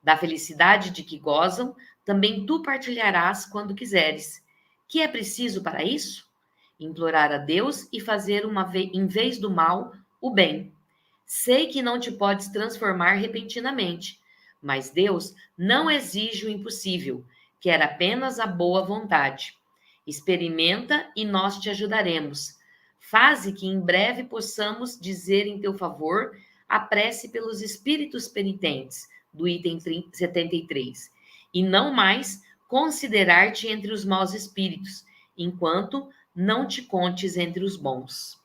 Da felicidade de que gozam, também tu partilharás quando quiseres. Que é preciso para isso? Implorar a Deus e fazer em vez do mal, o bem. Sei que não te podes transformar repentinamente, mas Deus não exige o impossível, quer apenas a boa vontade. Experimenta e nós te ajudaremos. Faze que em breve possamos dizer em teu favor a prece pelos espíritos penitentes, do item 73, e não mais considerar-te entre os maus espíritos, enquanto não te contes entre os bons.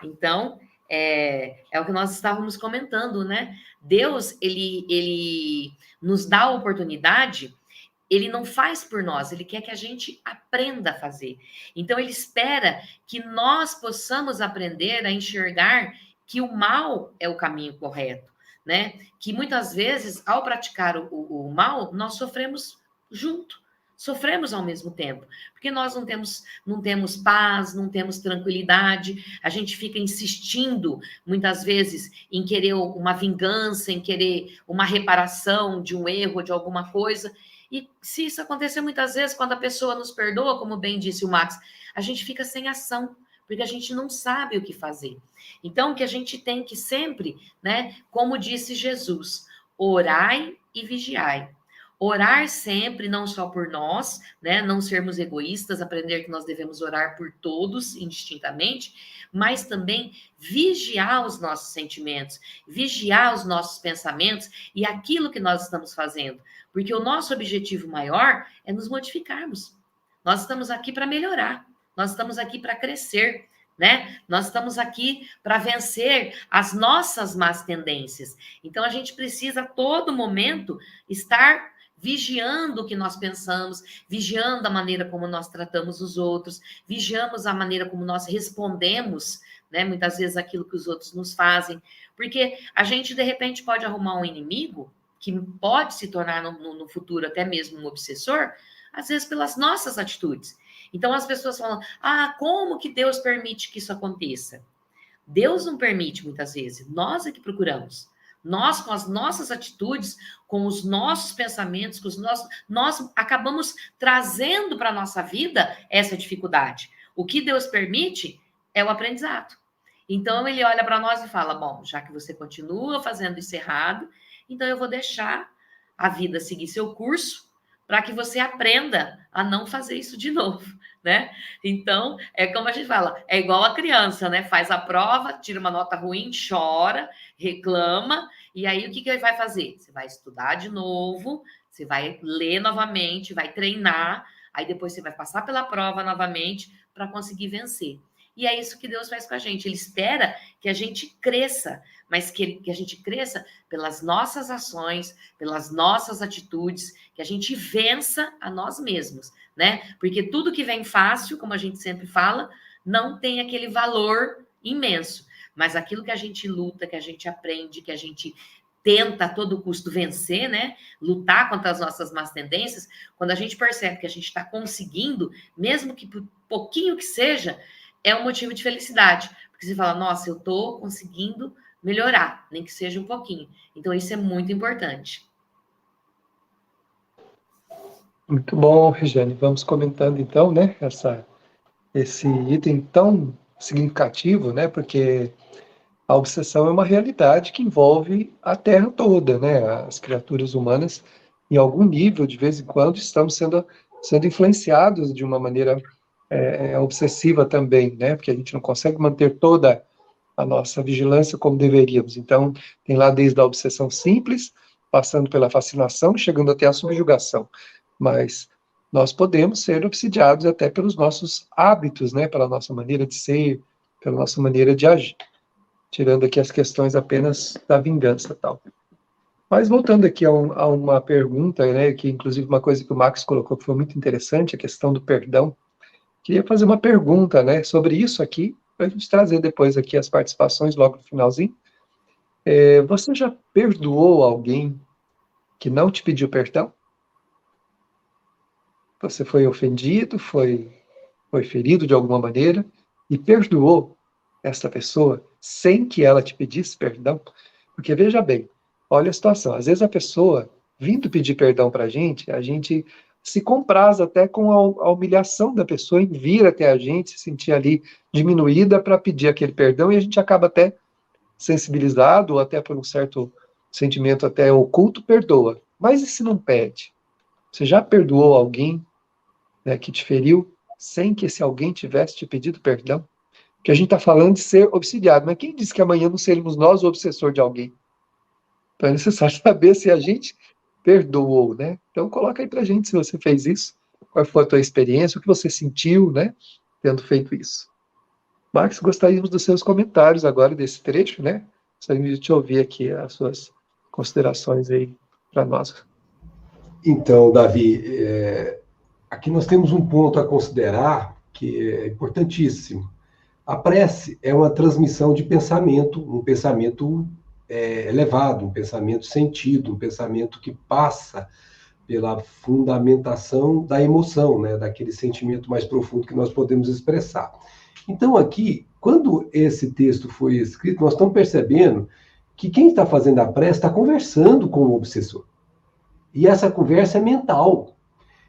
Então, é o que nós estávamos comentando, né? Deus, ele nos dá a oportunidade, ele não faz por nós, ele quer que a gente aprenda a fazer. Então, ele espera que nós possamos aprender a enxergar que o mal é o caminho correto, né? Que muitas vezes, ao praticar o mal, nós sofremos junto. Sofremos ao mesmo tempo, porque nós não temos paz, não temos tranquilidade, a gente fica insistindo, muitas vezes, em querer uma vingança, em querer uma reparação de um erro, de alguma coisa, e se isso acontecer muitas vezes, quando a pessoa nos perdoa, como bem disse o Max, a gente fica sem ação, porque a gente não sabe o que fazer. Então, o que a gente tem que sempre, né, como disse Jesus, orai e vigiai. Orar sempre, não só por nós, né? Não sermos egoístas, aprender que nós devemos orar por todos, indistintamente, mas também vigiar os nossos sentimentos, vigiar os nossos pensamentos e aquilo que nós estamos fazendo. Porque o nosso objetivo maior é nos modificarmos. Nós estamos aqui para melhorar, nós estamos aqui para crescer, né? Nós estamos aqui para vencer as nossas más tendências. Então, a gente precisa, a todo momento, estar vigiando o que nós pensamos, vigiando a maneira como nós tratamos os outros, vigiamos a maneira como nós respondemos, né, muitas vezes aquilo que os outros nos fazem, porque a gente, de repente, pode arrumar um inimigo que pode se tornar no futuro até mesmo um obsessor, às vezes pelas nossas atitudes. Então, as pessoas falam, como que Deus permite que isso aconteça? Deus não permite, muitas vezes, nós é que procuramos. Nós, com as nossas atitudes, com os nossos pensamentos, nós acabamos trazendo para a nossa vida essa dificuldade. O que Deus permite é o aprendizado. Então, ele olha para nós e fala, bom, já que você continua fazendo isso errado, então eu vou deixar a vida seguir seu curso para que você aprenda a não fazer isso de novo, né? Então, é como a gente fala, é igual a criança, né? Faz a prova, tira uma nota ruim, chora, reclama, e aí o que ele vai fazer? Você vai estudar de novo, você vai ler novamente, vai treinar, aí depois você vai passar pela prova novamente para conseguir vencer. E é isso que Deus faz com a gente. Ele espera que a gente cresça, mas que a gente cresça pelas nossas ações, pelas nossas atitudes, que a gente vença a nós mesmos, né? Porque tudo que vem fácil, como a gente sempre fala, não tem aquele valor imenso. Mas aquilo que a gente luta, que a gente aprende, que a gente tenta a todo custo vencer, né? Lutar contra as nossas más tendências, quando a gente percebe que a gente está conseguindo, mesmo que por pouquinho que seja, é um motivo de felicidade. Porque você fala, nossa, eu estou conseguindo melhorar, nem que seja um pouquinho. Então, isso é muito importante. Muito bom, Regiane. Vamos comentando, então, né, esse item tão significativo, né, porque a obsessão é uma realidade que envolve a Terra toda, né, as criaturas humanas, em algum nível, de vez em quando, estamos sendo influenciados de uma maneira obsessiva também, né, porque a gente não consegue manter toda a nossa vigilância como deveríamos. Então, tem lá desde a obsessão simples, passando pela fascinação, chegando até a subjugação. Mas nós podemos ser obsidiados até pelos nossos hábitos, né, pela nossa maneira de ser, pela nossa maneira de agir. Tirando aqui as questões apenas da vingança e tal. Mas voltando aqui a uma pergunta, né, que inclusive uma coisa que o Max colocou que foi muito interessante, a questão do perdão. Queria fazer uma pergunta, né, sobre isso aqui, para a gente trazer depois aqui as participações logo no finalzinho. Você já perdoou alguém que não te pediu perdão? Você foi ofendido, foi ferido de alguma maneira e perdoou essa pessoa sem que ela te pedisse perdão? Porque veja bem, olha a situação, às vezes a pessoa vindo pedir perdão para a gente se compraz até com a humilhação da pessoa em vir até a gente, se sentir ali diminuída para pedir aquele perdão, e a gente acaba até sensibilizado, ou até por um certo sentimento até oculto, perdoa. Mas e se não pede? Você já perdoou alguém, né, que te feriu sem que esse alguém tivesse te pedido perdão? que a gente está falando de ser obsidiado. Mas quem disse que amanhã não seremos nós o obsessor de alguém? Então é necessário saber se a gente perdoou, né? Então coloca aí pra gente se você fez isso, qual foi a tua experiência, o que você sentiu, né, tendo feito isso. Max, gostaríamos dos seus comentários agora desse trecho, né? Gostaríamos de te ouvir aqui as suas considerações aí para nós. Então, Davi, aqui nós temos um ponto a considerar que é importantíssimo. A prece é uma transmissão de pensamento, um pensamento elevado, um pensamento sentido, um pensamento que passa pela fundamentação da emoção, né, daquele sentimento mais profundo que nós podemos expressar. Então, aqui, quando esse texto foi escrito, nós estamos percebendo que quem está fazendo a prece está conversando com o obsessor. E essa conversa é mental.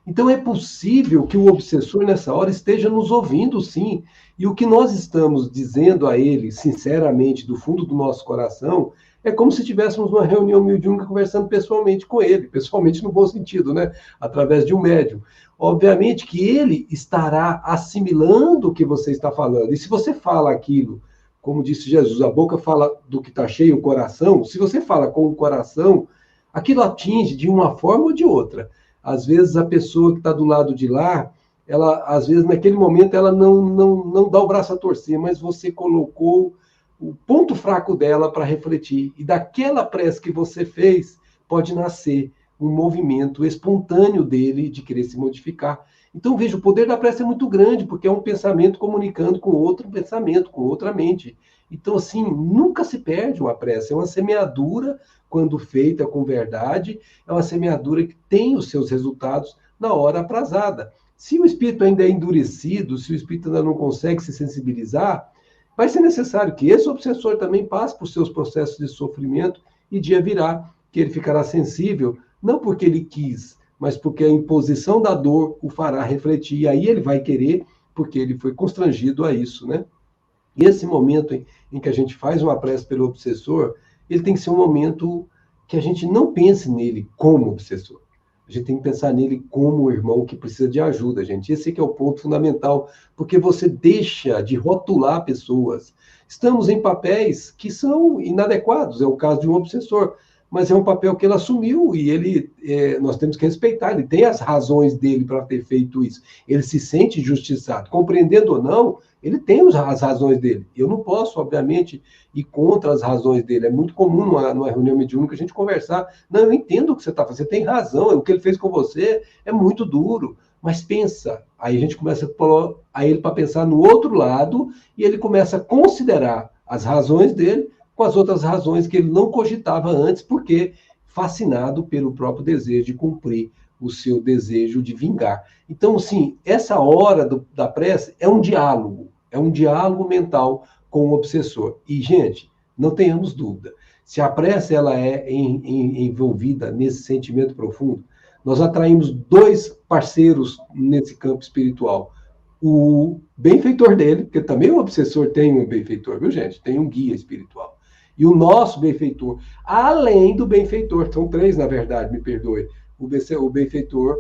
Então, é possível que o obsessor, nessa hora, esteja nos ouvindo, sim. E o que nós estamos dizendo a ele, sinceramente, do fundo do nosso coração, é como se estivéssemos numa reunião mediúnica conversando pessoalmente com ele, pessoalmente no bom sentido, né? Através de um médium. Obviamente que ele estará assimilando o que você está falando. E se você fala aquilo, como disse Jesus, a boca fala do que está cheio, o coração, se você fala com o coração, aquilo atinge de uma forma ou de outra. Às vezes a pessoa que está do lado de lá, ela, às vezes naquele momento ela não dá o braço a torcer, mas você colocou o ponto fraco dela para refletir. E daquela prece que você fez, pode nascer um movimento espontâneo dele de querer se modificar. Então, veja, o poder da prece é muito grande, porque é um pensamento comunicando com outro pensamento, com outra mente. Então, assim, nunca se perde uma prece. É uma semeadura, quando feita com verdade, é uma semeadura que tem os seus resultados na hora aprazada. Se o espírito ainda é endurecido, se o espírito ainda não consegue se sensibilizar, vai ser necessário que esse obsessor também passe por seus processos de sofrimento e dia virá que ele ficará sensível, não porque ele quis, mas porque a imposição da dor o fará refletir. E aí ele vai querer, porque ele foi constrangido a isso, né? E esse momento em que a gente faz uma prece pelo obsessor, ele tem que ser um momento que a gente não pense nele como obsessor. A gente tem que pensar nele como um irmão que precisa de ajuda, gente. Esse aqui é o ponto fundamental, porque você deixa de rotular pessoas. Estamos em papéis que são inadequados, é o caso de um obsessor, mas é um papel que ele assumiu e nós temos que respeitar. Ele tem as razões dele para ter feito isso. Ele se sente injustiçado. Compreendendo ou não, ele tem as razões dele. Eu não posso, obviamente, ir contra as razões dele. É muito comum numa reunião mediúnica a gente conversar. Não, eu entendo o que você está fazendo. Você tem razão. O que ele fez com você é muito duro. Mas pensa. Aí a gente começa a pôr ele para pensar no outro lado e ele começa a considerar as razões dele com as outras razões que ele não cogitava antes, porque fascinado pelo próprio desejo de cumprir o seu desejo de vingar. Então, assim, essa hora da prece é um diálogo mental com o obsessor. E, gente, não tenhamos dúvida, se a prece ela é envolvida nesse sentimento profundo, nós atraímos dois parceiros nesse campo espiritual. O benfeitor dele, porque também o obsessor tem um benfeitor, viu, gente? Tem um guia espiritual. E o nosso benfeitor, além do benfeitor, são três, na verdade, me perdoe, o benfeitor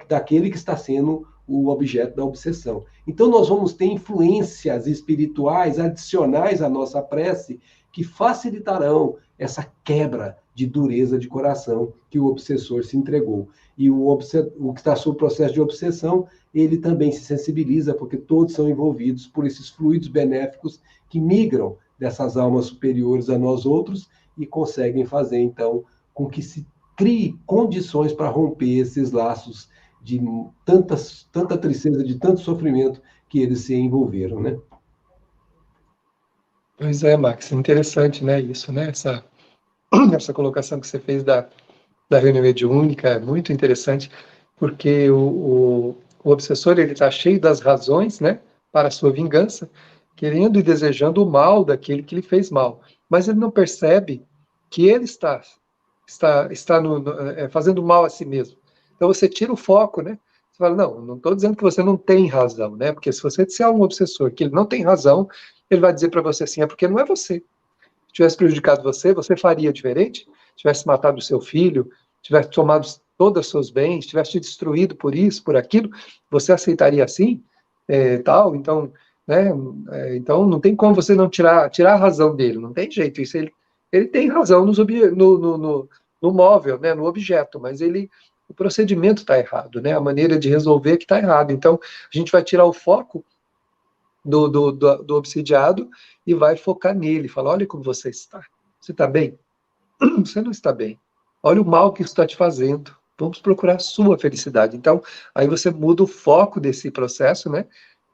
daquele que está sendo o objeto da obsessão. Então, nós vamos ter influências espirituais adicionais à nossa prece que facilitarão essa quebra de dureza de coração que o obsessor se entregou. E o que está sob o processo de obsessão, ele também se sensibiliza, porque todos são envolvidos por esses fluidos benéficos que migram dessas almas superiores a nós outros e conseguem fazer, então, com que se crie condições para romper esses laços de tanta tristeza, de tanto sofrimento que eles se envolveram, né? Pois é, Max, interessante, né, isso, né, essa colocação que você fez da reunião mediúnica é muito interessante, porque o obsessor, ele está cheio das razões, né, para a sua vingança, querendo e desejando o mal daquele que lhe fez mal, mas ele não percebe que ele está fazendo mal a si mesmo. Então você tira o foco, né? Você fala, não estou dizendo que você não tem razão, né? Porque se você disser a um obsessor que ele não tem razão, ele vai dizer para você assim, é porque não é você. Se tivesse prejudicado você, você faria diferente? Tivesse matado o seu filho, tivesse tomado todos os seus bens, tivesse te destruído por isso, por aquilo, você aceitaria assim? Tal? Então, né? Então, não tem como você não tirar a razão dele, não tem jeito. Isso ele tem razão no móvel, né? No objeto, mas o procedimento está errado, né? A maneira de resolver que está errado. Então, a gente vai tirar o foco do obsidiado e vai focar nele. Fala, olha como você está. Você está bem? Você não está bem. Olha o mal que isso está te fazendo. Vamos procurar a sua felicidade. Então, aí você muda o foco desse processo, né?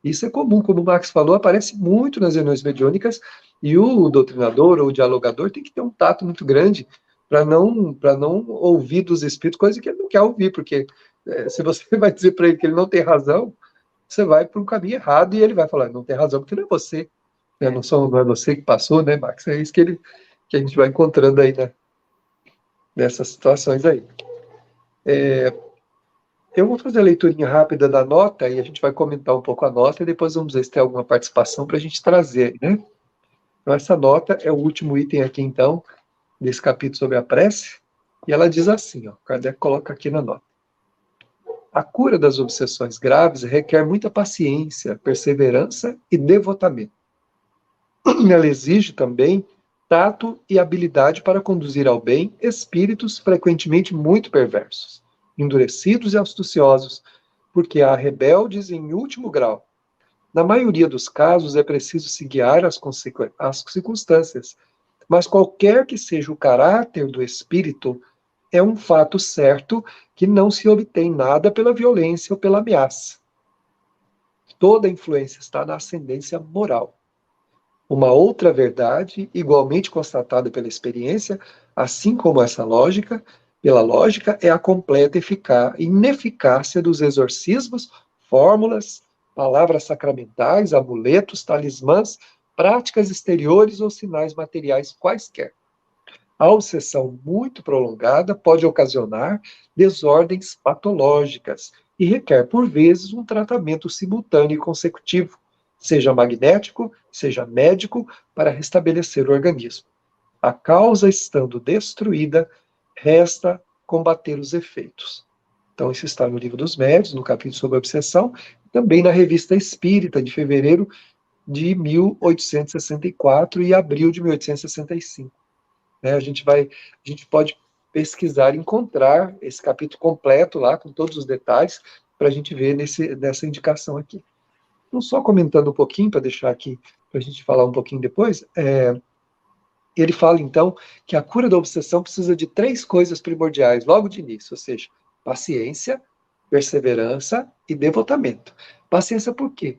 Isso é comum, como o Max falou, aparece muito nas reuniões mediúnicas, e o doutrinador ou o dialogador tem que ter um tato muito grande para não ouvir dos espíritos coisa que ele não quer ouvir, porque se você vai dizer para ele que ele não tem razão, você vai para um caminho errado e ele vai falar, não tem razão, porque não é você, né? Não é você que passou, né, Max? É isso que a gente vai encontrando aí, né? Nessas situações aí. Eu vou fazer a leiturinha rápida da nota e a gente vai comentar um pouco a nota e depois vamos ver se tem alguma participação para a gente trazer, né? Então, essa nota é o último item aqui, então, desse capítulo sobre a prece, e ela diz assim, ó, Kardec coloca aqui na nota. A cura das obsessões graves requer muita paciência, perseverança e devotamento. Ela exige também tato e habilidade para conduzir ao bem espíritos frequentemente muito perversos, endurecidos e astuciosos, porque há rebeldes em último grau. Na maioria dos casos é preciso se guiar às circunstâncias, mas qualquer que seja o caráter do espírito, é um fato certo que não se obtém nada pela violência ou pela ameaça. Toda influência está na ascendência moral. Uma outra verdade, igualmente constatada pela experiência, assim como essa lógica, pela lógica, é a completa ineficácia dos exorcismos, fórmulas, palavras sacramentais, amuletos, talismãs, práticas exteriores ou sinais materiais quaisquer. A obsessão muito prolongada pode ocasionar desordens patológicas e requer, por vezes, um tratamento simultâneo e consecutivo, seja magnético, seja médico, para restabelecer o organismo. A causa estando destruída, resta combater os efeitos. Então, isso está no Livro dos Médiuns, no capítulo sobre a obsessão, também na Revista Espírita, de fevereiro de 1864 e abril de 1865. A gente pode pesquisar, encontrar esse capítulo completo lá, com todos os detalhes, para a gente ver nessa indicação aqui. Então, só comentando um pouquinho, para deixar aqui, para a gente falar um pouquinho depois, ele fala, então, que a cura da obsessão precisa de 3 coisas primordiais, logo de início, ou seja, paciência, perseverança e devotamento. Paciência por quê?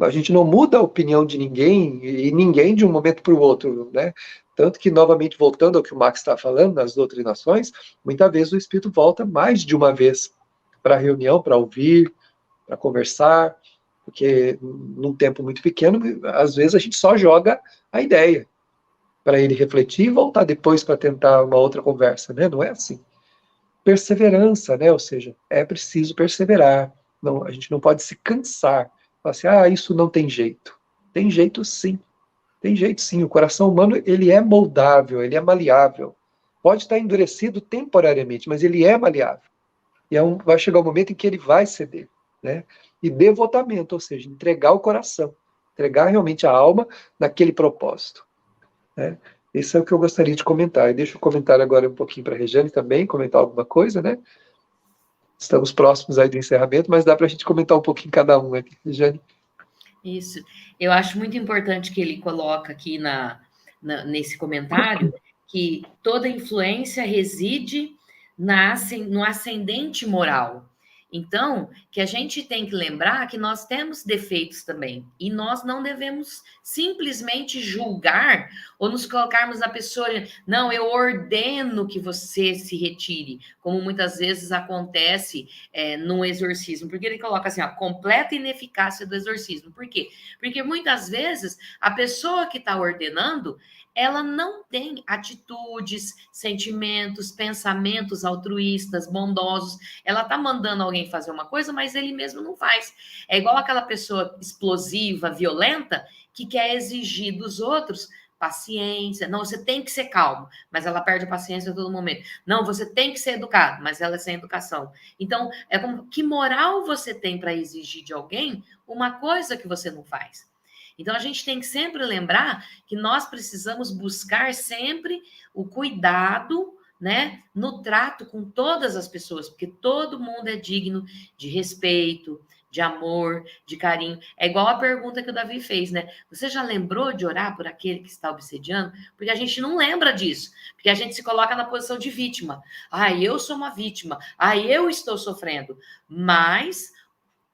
A gente não muda a opinião de ninguém, e ninguém de um momento para o outro, né? Tanto que, novamente, voltando ao que o Max está falando, nas doutrinações, muitas vezes o espírito volta mais de uma vez para a reunião, para ouvir, para conversar, porque num tempo muito pequeno, às vezes a gente só joga a ideia para ele refletir e voltar depois para tentar uma outra conversa, né? Não é assim. Perseverança, né? Ou seja, é preciso perseverar. Não, a gente não pode se cansar. Falar assim, isso não tem jeito. Tem jeito sim. Tem jeito sim. O coração humano, ele é moldável, ele é maleável. Pode estar endurecido temporariamente, mas ele é maleável. E vai chegar um momento em que ele vai ceder, né? E devotamento, ou seja, entregar o coração, entregar realmente a alma naquele propósito, né? Isso é o que eu gostaria de comentar. E deixa eu comentar agora um pouquinho para a Regiane também, comentar alguma coisa, né? Estamos próximos aí do encerramento, mas dá para a gente comentar um pouquinho cada um aqui, Regiane. Isso. Eu acho muito importante que ele coloca aqui nesse comentário que toda influência reside no ascendente moral. Então, que a gente tem que lembrar que nós temos defeitos também, e nós não devemos simplesmente julgar ou nos colocarmos na pessoa, não, eu ordeno que você se retire, como muitas vezes acontece no exorcismo, porque ele coloca assim, a completa ineficácia do exorcismo. Por quê? Porque muitas vezes a pessoa que está ordenando, ela não tem atitudes, sentimentos, pensamentos altruístas, bondosos. Ela está mandando alguém fazer uma coisa, mas ele mesmo não faz. É igual aquela pessoa explosiva, violenta, que quer exigir dos outros paciência. Não, você tem que ser calmo, mas ela perde a paciência a todo momento. Não, você tem que ser educado, mas ela é sem educação. Então, é como que moral você tem para exigir de alguém uma coisa que você não faz? Então, a gente tem que sempre lembrar que nós precisamos buscar sempre o cuidado, né, no trato com todas as pessoas, porque todo mundo é digno de respeito, de amor, de carinho. É igual a pergunta que o Davi fez, né? Você já lembrou de orar por aquele que está obsediando? Porque a gente não lembra disso, porque a gente se coloca na posição de vítima. Eu sou uma vítima. Eu estou sofrendo. Mas,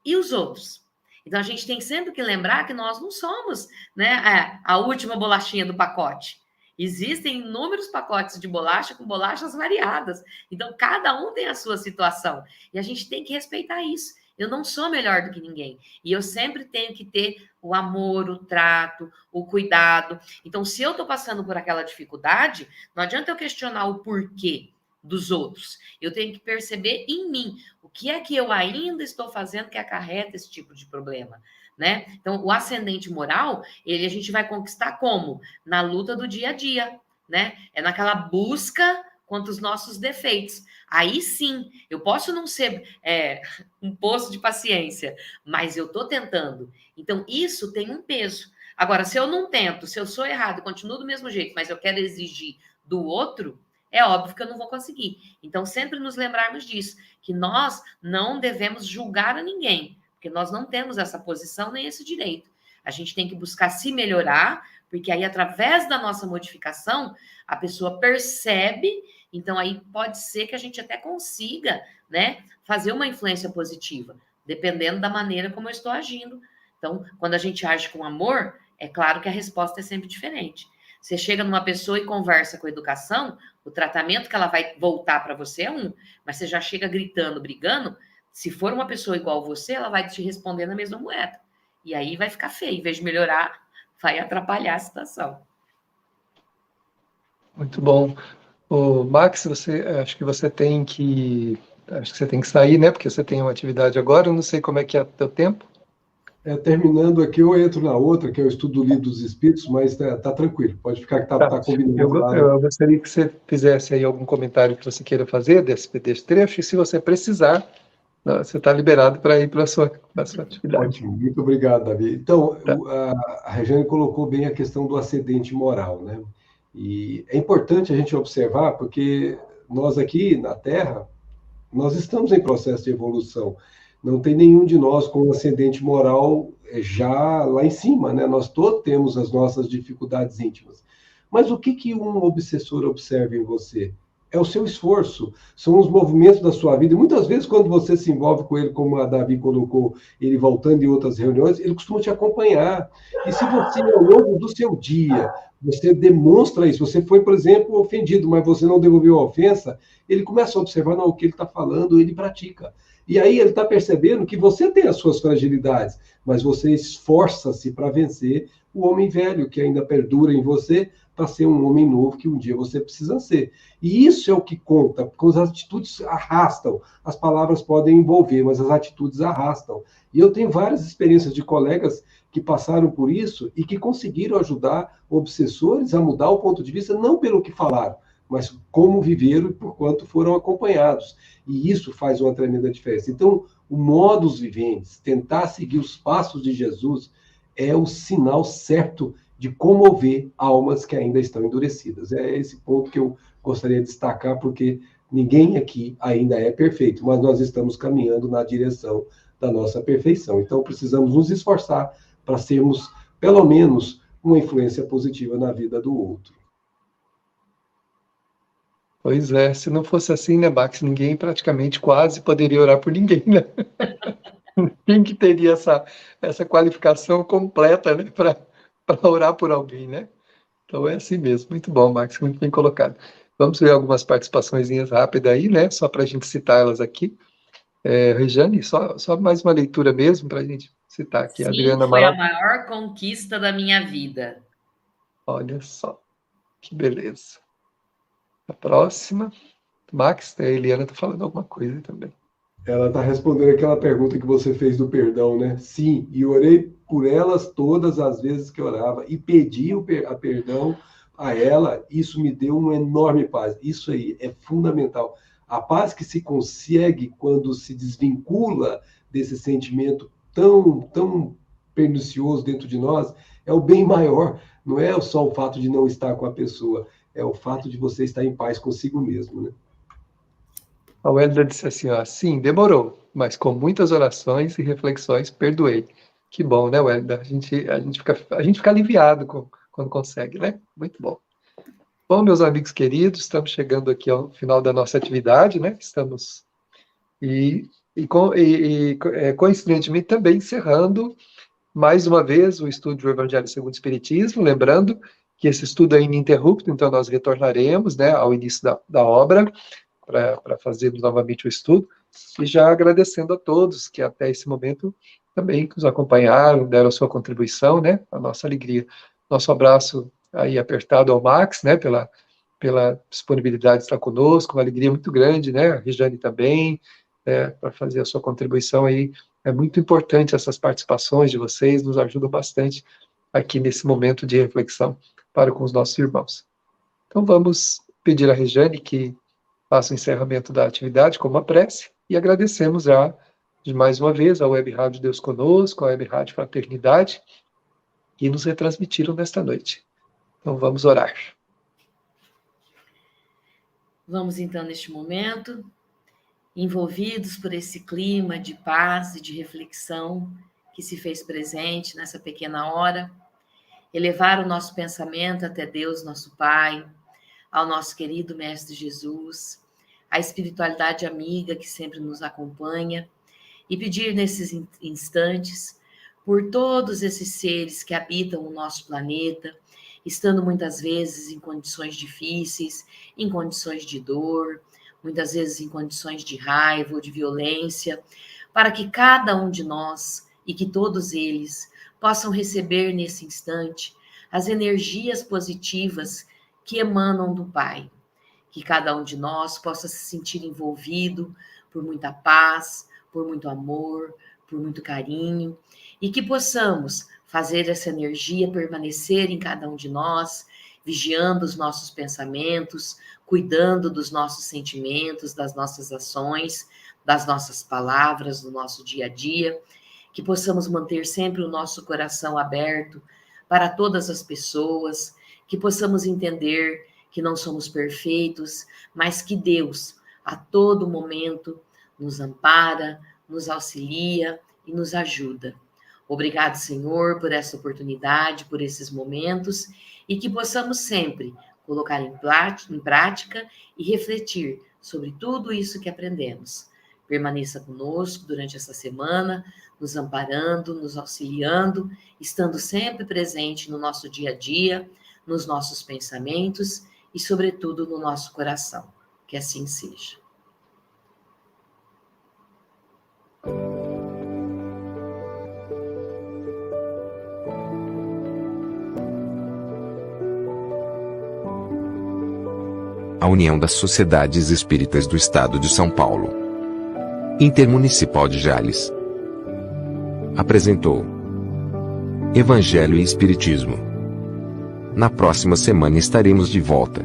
e os outros? Então, a gente tem sempre que lembrar que nós não somos, né, a última bolachinha do pacote. Existem inúmeros pacotes de bolacha com bolachas variadas. Então, cada um tem a sua situação. E a gente tem que respeitar isso. Eu não sou melhor do que ninguém. E eu sempre tenho que ter o amor, o trato, o cuidado. Então, se eu estou passando por aquela dificuldade, não adianta eu questionar o porquê dos outros. Eu tenho que perceber em mim o que é que eu ainda estou fazendo que acarreta esse tipo de problema, né? Então, o ascendente moral, a gente vai conquistar como? Na luta do dia a dia, né? É naquela busca contra os nossos defeitos. Aí sim, eu posso não ser um poço de paciência, mas eu estou tentando. Então, isso tem um peso. Agora, se eu não tento, se eu sou errado e continuo do mesmo jeito, mas eu quero exigir do outro, é óbvio que eu não vou conseguir. Então, sempre nos lembrarmos disso, que nós não devemos julgar a ninguém, porque nós não temos essa posição nem esse direito. A gente tem que buscar se melhorar, porque aí, através da nossa modificação, a pessoa percebe, então aí pode ser que a gente até consiga, né, fazer uma influência positiva, dependendo da maneira como eu estou agindo. Então, quando a gente age com amor, é claro que a resposta é sempre diferente. Você chega numa pessoa e conversa com educação, o tratamento que ela vai voltar para você é um, mas você já chega gritando, brigando, se for uma pessoa igual você, ela vai te responder na mesma moeda. E aí vai ficar feio, em vez de melhorar, vai atrapalhar a situação. Muito bom. Max, acho que você tem que sair, né? Porque você tem uma atividade agora, eu não sei como é que é o teu tempo. Terminando aqui, eu entro na outra, que é o estudo do Livro dos Espíritos, mas tá tranquilo, pode ficar que tá combinado lá. Eu gostaria que você fizesse aí algum comentário que você queira fazer desse trecho, e se você precisar, você está liberado para ir para a sua atividade. Ótimo, muito obrigado, Davi. Então, Tá. a Regiane colocou bem a questão do ascendente moral, né? E é importante a gente observar, porque nós aqui na Terra, nós estamos em processo de evolução. Não tem nenhum de nós com um ascendente moral já lá em cima, né? Nós todos temos as nossas dificuldades íntimas. Mas o que um obsessor observa em você? É o seu esforço, são os movimentos da sua vida. E muitas vezes, quando você se envolve com ele, como a Davi colocou, ele voltando em outras reuniões, ele costuma te acompanhar. E se você, ao longo do seu dia, você demonstra isso, você foi, por exemplo, ofendido, mas você não devolveu a ofensa, ele começa a observar, não, o que ele está falando, ele pratica. E aí ele está percebendo que você tem as suas fragilidades, mas você esforça-se para vencer o homem velho que ainda perdura em você para ser um homem novo que um dia você precisa ser. E isso é o que conta, porque as atitudes arrastam. As palavras podem envolver, mas as atitudes arrastam. E eu tenho várias experiências de colegas que passaram por isso e que conseguiram ajudar obsessores a mudar o ponto de vista, não pelo que falaram, mas como viveram e por quanto foram acompanhados. E isso faz uma tremenda diferença. Então, o modus vivendi, tentar seguir os passos de Jesus, é o sinal certo de comover almas que ainda estão endurecidas. É esse ponto que eu gostaria de destacar, porque ninguém aqui ainda é perfeito, mas nós estamos caminhando na direção da nossa perfeição. Então, precisamos nos esforçar para sermos, pelo menos, uma influência positiva na vida do outro. Pois é, se não fosse assim, né, Max, ninguém praticamente quase poderia orar por ninguém, né? Quem que teria essa qualificação completa, né, para orar por alguém, né? Então é assim mesmo. Muito bom, Max, muito bem colocado. Vamos ver algumas participaçõezinhas rápidas aí, né? Só para a gente citar elas aqui. Regiane, só mais uma leitura mesmo para a gente citar aqui. Sim, Adriana foi Amaral. a maior conquista da minha vida. Olha só, que beleza. A próxima. Max, a Eliana está falando alguma coisa também. Ela está respondendo aquela pergunta que você fez do perdão, né? Sim, e orei por elas todas as vezes que eu orava e pedi a perdão a ela, isso me deu uma enorme paz. Isso aí é fundamental. A paz que se consegue quando se desvincula desse sentimento tão pernicioso dentro de nós é o bem maior. Não é só o fato de não estar com a pessoa, é o fato de você estar em paz consigo mesmo, né? A Wélida disse assim, ó, sim, demorou, mas com muitas orações e reflexões perdoei. Que bom, né, Wélida? A gente fica aliviado quando consegue, né? Muito bom. Bom, meus amigos queridos, estamos chegando aqui ao final da nossa atividade, né? Estamos coincidentemente também encerrando mais uma vez o estudo do Evangelho segundo o Espiritismo, lembrando que esse estudo é ininterrupto, então nós retornaremos, né, ao início da obra para fazermos novamente o estudo, e já agradecendo a todos que até esse momento também nos acompanharam, deram a sua contribuição, né, a nossa alegria. Nosso abraço aí apertado ao Max, né, pela disponibilidade de estar conosco, uma alegria muito grande, né, a Regiane também, para fazer a sua contribuição aí. É muito importante essas participações de vocês, nos ajudam bastante aqui nesse momento de reflexão para com os nossos irmãos. Então vamos pedir a Regiane que faça o encerramento da atividade com uma prece e agradecemos já de mais uma vez a Web Rádio Deus Conosco, a Web Rádio Fraternidade, que nos retransmitiram nesta noite. Então vamos orar. Vamos então neste momento, envolvidos por esse clima de paz e de reflexão que se fez presente nessa pequena hora, elevar o nosso pensamento até Deus, nosso Pai, ao nosso querido Mestre Jesus, à espiritualidade amiga que sempre nos acompanha, e pedir nesses instantes por todos esses seres que habitam o nosso planeta, estando muitas vezes em condições difíceis, em condições de dor, muitas vezes em condições de raiva ou de violência, para que cada um de nós e que todos eles possam receber nesse instante as energias positivas que emanam do Pai. Que cada um de nós possa se sentir envolvido por muita paz, por muito amor, por muito carinho, e que possamos fazer essa energia permanecer em cada um de nós, vigiando os nossos pensamentos, cuidando dos nossos sentimentos, das nossas ações, das nossas palavras, do nosso dia a dia, que possamos manter sempre o nosso coração aberto para todas as pessoas, que possamos entender que não somos perfeitos, mas que Deus, a todo momento, nos ampara, nos auxilia e nos ajuda. Obrigado, Senhor, por essa oportunidade, por esses momentos, e que possamos sempre colocar em prática e refletir sobre tudo isso que aprendemos. Permaneça conosco durante essa semana, nos amparando, nos auxiliando, estando sempre presente no nosso dia a dia, nos nossos pensamentos e, sobretudo, no nosso coração. Que assim seja. A União das Sociedades Espíritas do Estado de São Paulo, Intermunicipal de Jales, apresentou Evangelho e Espiritismo. Na próxima semana estaremos de volta.